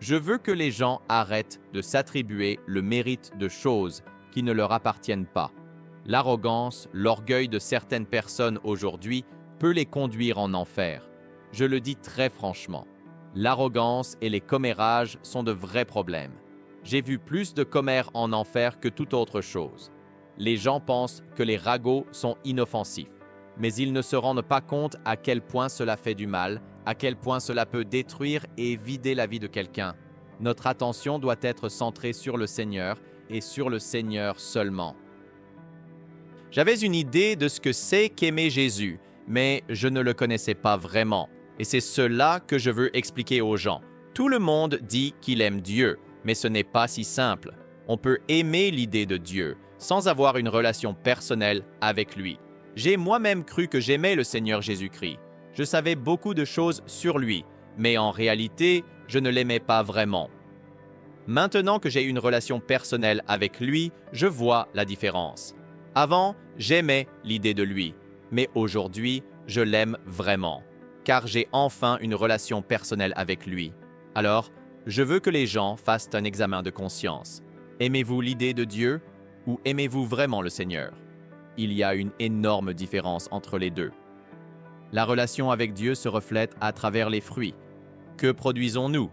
Je veux que les gens arrêtent de s'attribuer le mérite de choses qui ne leur appartiennent pas. L'arrogance, l'orgueil de certaines personnes aujourd'hui peut les conduire en enfer. Je le dis très franchement. L'arrogance et les commérages sont de vrais problèmes. J'ai vu plus de commères en enfer que toute autre chose. Les gens pensent que les ragots sont inoffensifs, mais ils ne se rendent pas compte à quel point cela fait du mal, à quel point cela peut détruire et vider la vie de quelqu'un. Notre attention doit être centrée sur le Seigneur et sur le Seigneur seulement. J'avais une idée de ce que c'est qu'aimer Jésus, mais je ne le connaissais pas vraiment. Et c'est cela que je veux expliquer aux gens. Tout le monde dit qu'il aime Dieu, mais ce n'est pas si simple. On peut aimer l'idée de Dieu sans avoir une relation personnelle avec lui. J'ai moi-même cru que j'aimais le Seigneur Jésus-Christ. Je savais beaucoup de choses sur lui, mais en réalité, je ne l'aimais pas vraiment. Maintenant que j'ai une relation personnelle avec lui, je vois la différence. Avant, j'aimais l'idée de lui, mais aujourd'hui, je l'aime vraiment, car j'ai enfin une relation personnelle avec lui. Alors, je veux que les gens fassent un examen de conscience. Aimez-vous l'idée de Dieu ou aimez-vous vraiment le Seigneur? Il y a une énorme différence entre les deux. La relation avec Dieu se reflète à travers les fruits. Que produisons-nous?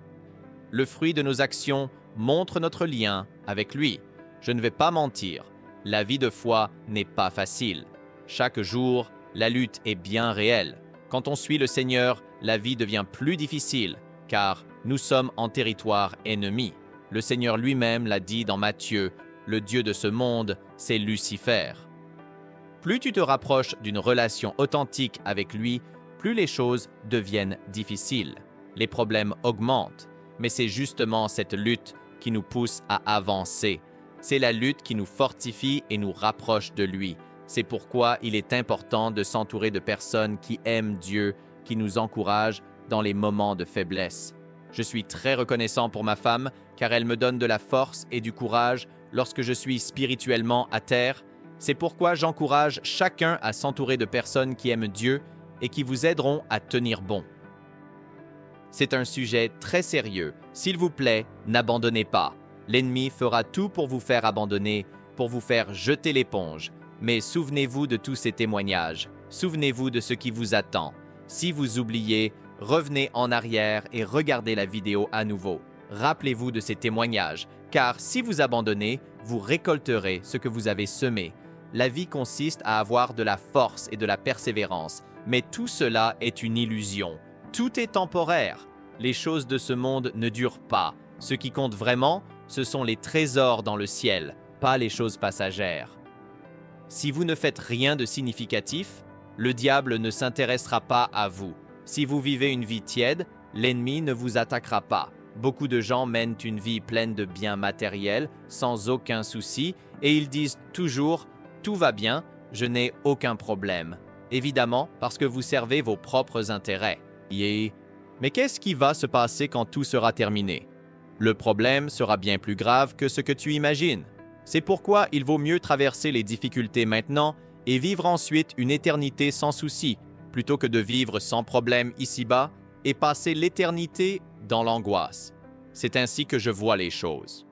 Le fruit de nos actions montre notre lien avec lui. Je ne vais pas mentir, la vie de foi n'est pas facile. Chaque jour, la lutte est bien réelle. Quand on suit le Seigneur, la vie devient plus difficile, car nous sommes en territoire ennemi. Le Seigneur lui-même l'a dit dans Matthieu, le Dieu de ce monde, c'est Lucifer. Plus tu te rapproches d'une relation authentique avec lui, plus les choses deviennent difficiles. Les problèmes augmentent, mais c'est justement cette lutte qui nous pousse à avancer. C'est la lutte qui nous fortifie et nous rapproche de lui. C'est pourquoi il est important de s'entourer de personnes qui aiment Dieu, qui nous encouragent dans les moments de faiblesse. Je suis très reconnaissant pour ma femme, car elle me donne de la force et du courage lorsque je suis spirituellement à terre. C'est pourquoi j'encourage chacun à s'entourer de personnes qui aiment Dieu et qui vous aideront à tenir bon. C'est un sujet très sérieux. S'il vous plaît, n'abandonnez pas. L'ennemi fera tout pour vous faire abandonner, pour vous faire jeter l'éponge. Mais souvenez-vous de tous ces témoignages. Souvenez-vous de ce qui vous attend. Si vous oubliez, revenez en arrière et regardez la vidéo à nouveau. Rappelez-vous de ces témoignages, car si vous abandonnez, vous récolterez ce que vous avez semé. La vie consiste à avoir de la force et de la persévérance, mais tout cela est une illusion. Tout est temporaire. Les choses de ce monde ne durent pas. Ce qui compte vraiment, ce sont les trésors dans le ciel, pas les choses passagères. Si vous ne faites rien de significatif, Le diable ne s'intéressera pas à vous. Si vous vivez une vie tiède, l'ennemi ne vous attaquera pas. Beaucoup de gens mènent une vie pleine de biens matériels, sans aucun souci, et ils disent toujours « tout va bien, je n'ai aucun problème ». Évidemment, parce que vous servez vos propres intérêts. Mais qu'est-ce qui va se passer quand tout sera terminé? Le problème sera bien plus grave que ce que tu imagines. C'est pourquoi il vaut mieux traverser les difficultés maintenant et vivre ensuite une éternité sans souci, plutôt que de vivre sans problème ici-bas et passer l'éternité dans l'angoisse. C'est ainsi que je vois les choses.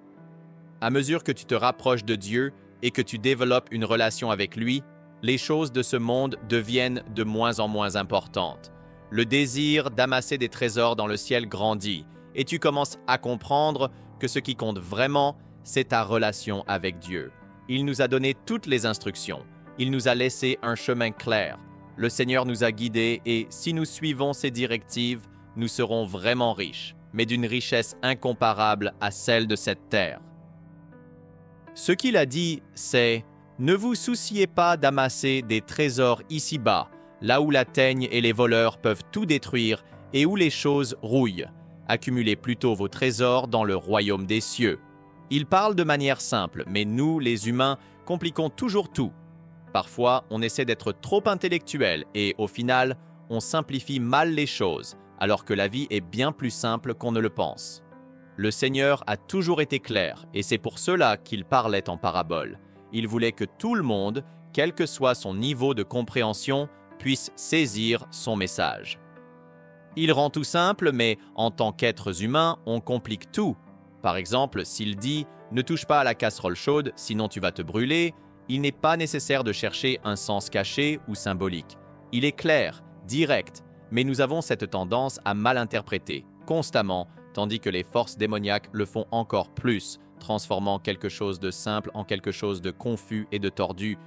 À mesure que tu te rapproches de Dieu et que tu développes une relation avec lui, les choses de ce monde deviennent de moins en moins importantes. Le désir d'amasser des trésors dans le ciel grandit et tu commences à comprendre que ce qui compte vraiment, c'est ta relation avec Dieu. Il nous a donné toutes les instructions. Il nous a laissé un chemin clair. Le Seigneur nous a guidés et si nous suivons ses directives, nous serons vraiment riches, mais d'une richesse incomparable à celle de cette terre. Ce qu'il a dit, c'est « Ne vous souciez pas d'amasser des trésors ici-bas, là où la teigne et les voleurs peuvent tout détruire et où les choses rouillent. Accumulez plutôt vos trésors dans le royaume des cieux. » Il parle de manière simple, mais nous, les humains, compliquons toujours tout. Parfois, on essaie d'être trop intellectuel et, au final, on simplifie mal les choses, alors que la vie est bien plus simple qu'on ne le pense. Le Seigneur a toujours été clair, et c'est pour cela qu'il parlait en parabole. Il voulait que tout le monde, quel que soit son niveau de compréhension, puisse saisir son message. Il rend tout simple, mais en tant qu'êtres humains, on complique tout. Par exemple, s'il dit « Ne touche pas à la casserole chaude, sinon tu vas te brûler », il n'est pas nécessaire de chercher un sens caché ou symbolique. Il est clair, direct, mais nous avons cette tendance à mal interpréter, constamment, tandis que les forces démoniaques le font encore plus, transformant quelque chose de simple en quelque chose de confus et de tordu.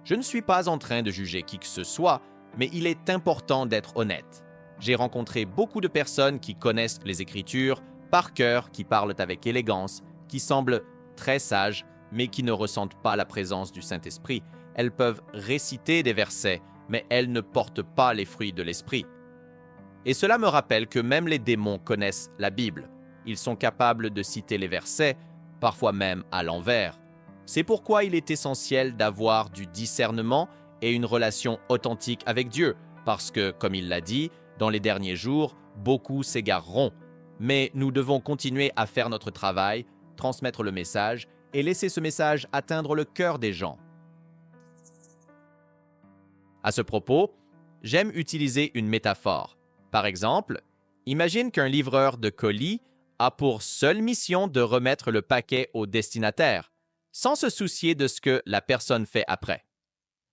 Je ne suis pas en train de juger qui que ce soit, mais il est important d'être honnête. J'ai rencontré beaucoup de personnes qui connaissent les Écritures par cœur, qui parlent avec élégance, qui semblent très sages, mais qui ne ressentent pas la présence du Saint-Esprit. Elles peuvent réciter des versets, mais elles ne portent pas les fruits de l'Esprit. Et cela me rappelle que même les démons connaissent la Bible. Ils sont capables de citer les versets, parfois même à l'envers. C'est pourquoi il est essentiel d'avoir du discernement et une relation authentique avec Dieu, parce que, comme il l'a dit, dans les derniers jours, beaucoup s'égareront. Mais nous devons continuer à faire notre travail, transmettre le message et laisser ce message atteindre le cœur des gens. À ce propos, j'aime utiliser une métaphore. Par exemple, imagine qu'un livreur de colis a pour seule mission de remettre le paquet au destinataire, sans se soucier de ce que la personne fait après.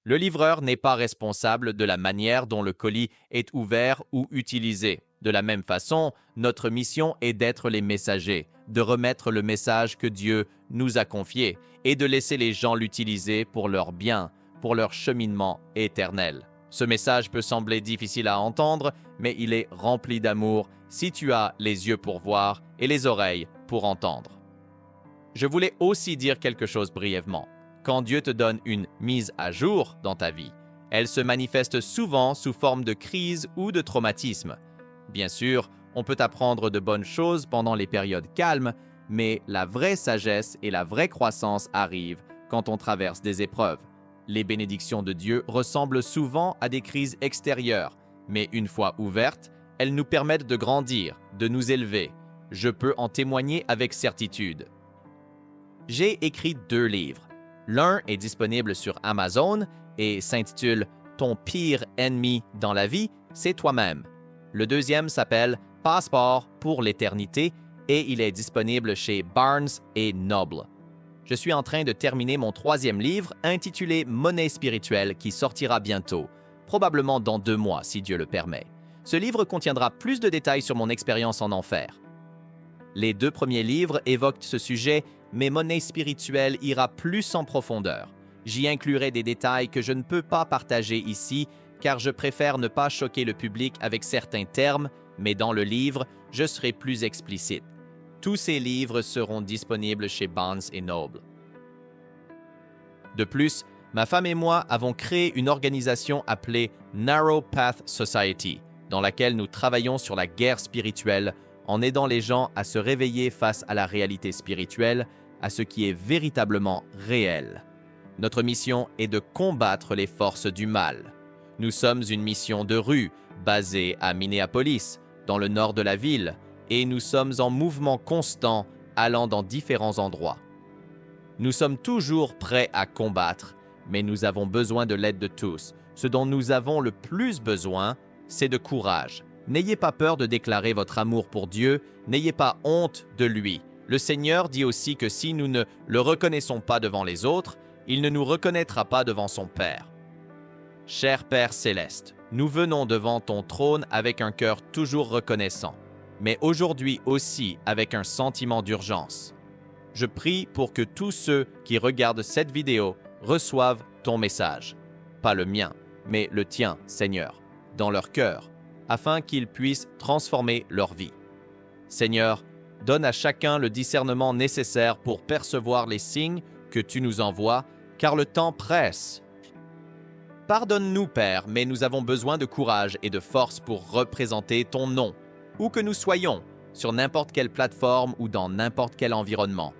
Le livreur n'est pas responsable de la manière dont le colis est ouvert ou utilisé. De la même façon, notre mission est d'être les messagers, de remettre le message que Dieu nous a confié et de laisser les gens l'utiliser pour leur bien, pour leur cheminement éternel. Ce message peut sembler difficile à entendre, mais il est rempli d'amour si tu as les yeux pour voir et les oreilles pour entendre. Je voulais aussi dire quelque chose brièvement. Quand Dieu te donne une mise à jour dans ta vie, elle se manifeste souvent sous forme de crise ou de traumatisme. Bien sûr, on peut apprendre de bonnes choses pendant les périodes calmes, mais la vraie sagesse et la vraie croissance arrivent quand on traverse des épreuves. Les bénédictions de Dieu ressemblent souvent à des crises extérieures, mais une fois ouvertes, elles nous permettent de grandir, de nous élever. Je peux en témoigner avec certitude. J'ai écrit 2 livres. L'un est disponible sur Amazon et s'intitule « Ton pire ennemi dans la vie, c'est toi-même ». Le deuxième s'appelle « Passeport pour l'éternité » et il est disponible chez Barnes et Noble. Je suis en train de terminer mon 3e livre intitulé « Monnaie spirituelle » qui sortira bientôt, probablement dans 2 mois si Dieu le permet. Ce livre contiendra plus de détails sur mon expérience en enfer. Les 2 premiers livres évoquent ce sujet, mais Monnaie spirituelle ira plus en profondeur. J'y inclurai des détails que je ne peux pas partager ici, car je préfère ne pas choquer le public avec certains termes, mais dans le livre, je serai plus explicite. Tous ces livres seront disponibles chez Barnes et Noble. De plus, Ma femme et moi avons créé une organisation appelée Narrow Path Society, dans laquelle nous travaillons sur la guerre spirituelle en aidant les gens à se réveiller face à la réalité spirituelle, à ce qui est véritablement réel. Notre mission est de combattre les forces du mal. Nous sommes une mission de rue, basée à Minneapolis, dans le nord de la ville, et nous sommes en mouvement constant, allant dans différents endroits. Nous sommes toujours prêts à combattre, mais nous avons besoin de l'aide de tous. Ce dont nous avons le plus besoin, c'est de courage. N'ayez pas peur de déclarer votre amour pour Dieu, n'ayez pas honte de lui. Le Seigneur dit aussi que si nous ne le reconnaissons pas devant les autres, il ne nous reconnaîtra pas devant son Père. Cher Père céleste, nous venons devant ton trône avec un cœur toujours reconnaissant, mais aujourd'hui aussi avec un sentiment d'urgence. Je prie pour que tous ceux qui regardent cette vidéo reçoivent ton message, pas le mien, mais le tien, Seigneur, dans leur cœur, afin qu'ils puissent transformer leur vie. Seigneur, donne à chacun le discernement nécessaire pour percevoir les signes que tu nous envoies, car le temps presse. Pardonne-nous, Père, mais nous avons besoin de courage et de force pour représenter ton nom, où que nous soyons, sur n'importe quelle plateforme ou dans n'importe quel environnement.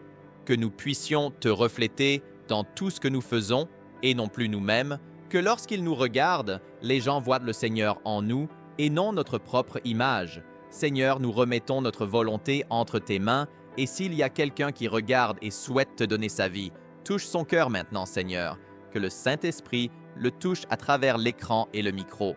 Que nous puissions te refléter dans tout ce que nous faisons, et non plus nous-mêmes, que lorsqu'ils nous regardent, les gens voient le Seigneur en nous et non notre propre image. Seigneur, nous remettons notre volonté entre tes mains, et s'il y a quelqu'un qui regarde et souhaite te donner sa vie, touche son cœur maintenant, Seigneur, que le Saint-Esprit le touche à travers l'écran et le micro.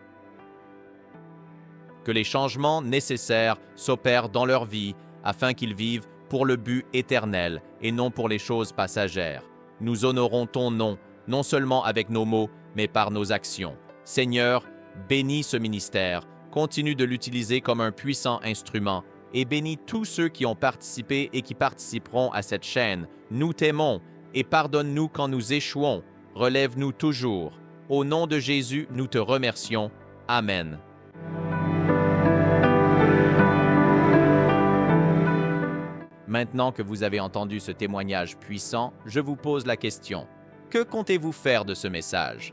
Que les changements nécessaires s'opèrent dans leur vie afin qu'ils vivent pour le but éternel et non pour les choses passagères. Nous honorons ton nom, non seulement avec nos mots, mais par nos actions. Seigneur, bénis ce ministère, continue de l'utiliser comme un puissant instrument et bénis tous ceux qui ont participé et qui participeront à cette chaîne. Nous t'aimons et pardonne-nous quand nous échouons. Relève-nous toujours. Au nom de Jésus, nous te remercions. Amen. Maintenant que vous avez entendu ce témoignage puissant, je vous pose la question. Que comptez-vous faire de ce message?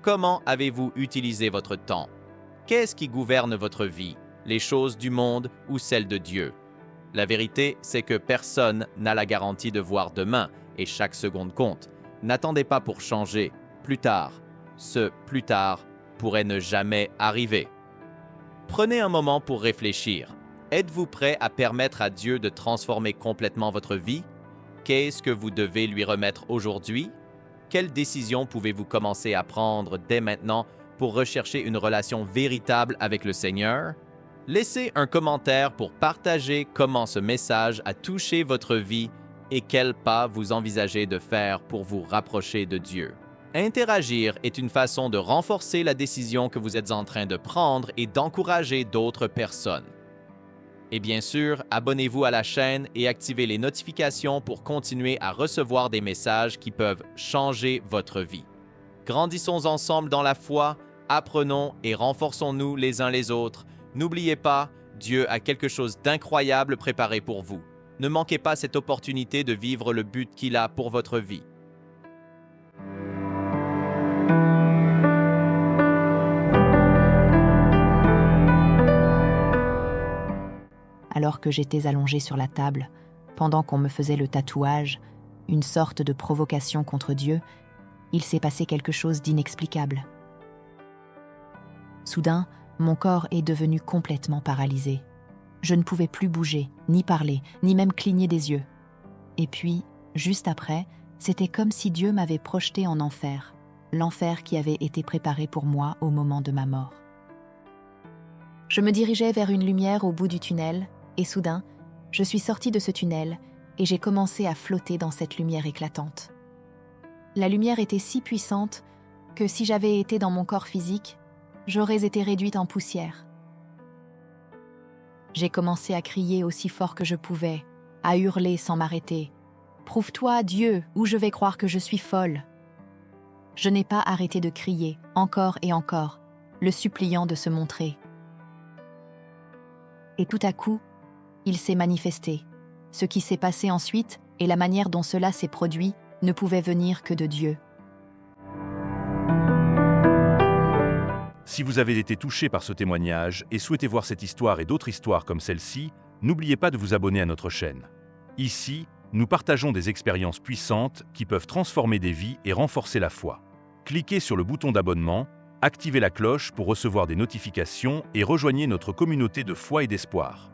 Comment avez-vous utilisé votre temps? Qu'est-ce qui gouverne votre vie? Les choses du monde ou celles de Dieu? La vérité, c'est que personne n'a la garantie de voir demain et chaque seconde compte. N'attendez pas pour changer. Plus tard. Ce plus tard pourrait ne jamais arriver. Prenez un moment pour réfléchir. Êtes-vous prêt à permettre à Dieu de transformer complètement votre vie? Qu'est-ce que vous devez lui remettre aujourd'hui? Quelles décisions pouvez-vous commencer à prendre dès maintenant pour rechercher une relation véritable avec le Seigneur? Laissez un commentaire pour partager comment ce message a touché votre vie et quels pas vous envisagez de faire pour vous rapprocher de Dieu. Interagir est une façon de renforcer la décision que vous êtes en train de prendre et d'encourager d'autres personnes. Et bien sûr, abonnez-vous à la chaîne et activez les notifications pour continuer à recevoir des messages qui peuvent changer votre vie. Grandissons ensemble dans la foi, apprenons et renforçons-nous les uns les autres. N'oubliez pas, Dieu a quelque chose d'incroyable préparé pour vous. Ne manquez pas cette opportunité de vivre le but qu'il a pour votre vie. Alors que j'étais allongée sur la table, pendant qu'on me faisait le tatouage, une sorte de provocation contre Dieu, il s'est passé quelque chose d'inexplicable. Soudain, mon corps est devenu complètement paralysé. Je ne pouvais plus bouger, ni parler, ni même cligner des yeux. Et puis, juste après, c'était comme si Dieu m'avait projeté en enfer, l'enfer qui avait été préparé pour moi au moment de ma mort. Je me dirigeais vers une lumière au bout du tunnel, et soudain, je suis sortie de ce tunnel et j'ai commencé à flotter dans cette lumière éclatante. La lumière était si puissante que si j'avais été dans mon corps physique, j'aurais été réduite en poussière. J'ai commencé à crier aussi fort que je pouvais, à hurler sans m'arrêter. « Prouve-toi, Dieu, ou je vais croire que je suis folle !» Je n'ai pas arrêté de crier, encore et encore, le suppliant de se montrer. Et tout à coup, il s'est manifesté. Ce qui s'est passé ensuite et la manière dont cela s'est produit ne pouvait venir que de Dieu. Si vous avez été touché par ce témoignage et souhaitez voir cette histoire et d'autres histoires comme celle-ci, n'oubliez pas de vous abonner à notre chaîne. Ici, nous partageons des expériences puissantes qui peuvent transformer des vies et renforcer la foi. Cliquez sur le bouton d'abonnement, activez la cloche pour recevoir des notifications et rejoignez notre communauté de foi et d'espoir.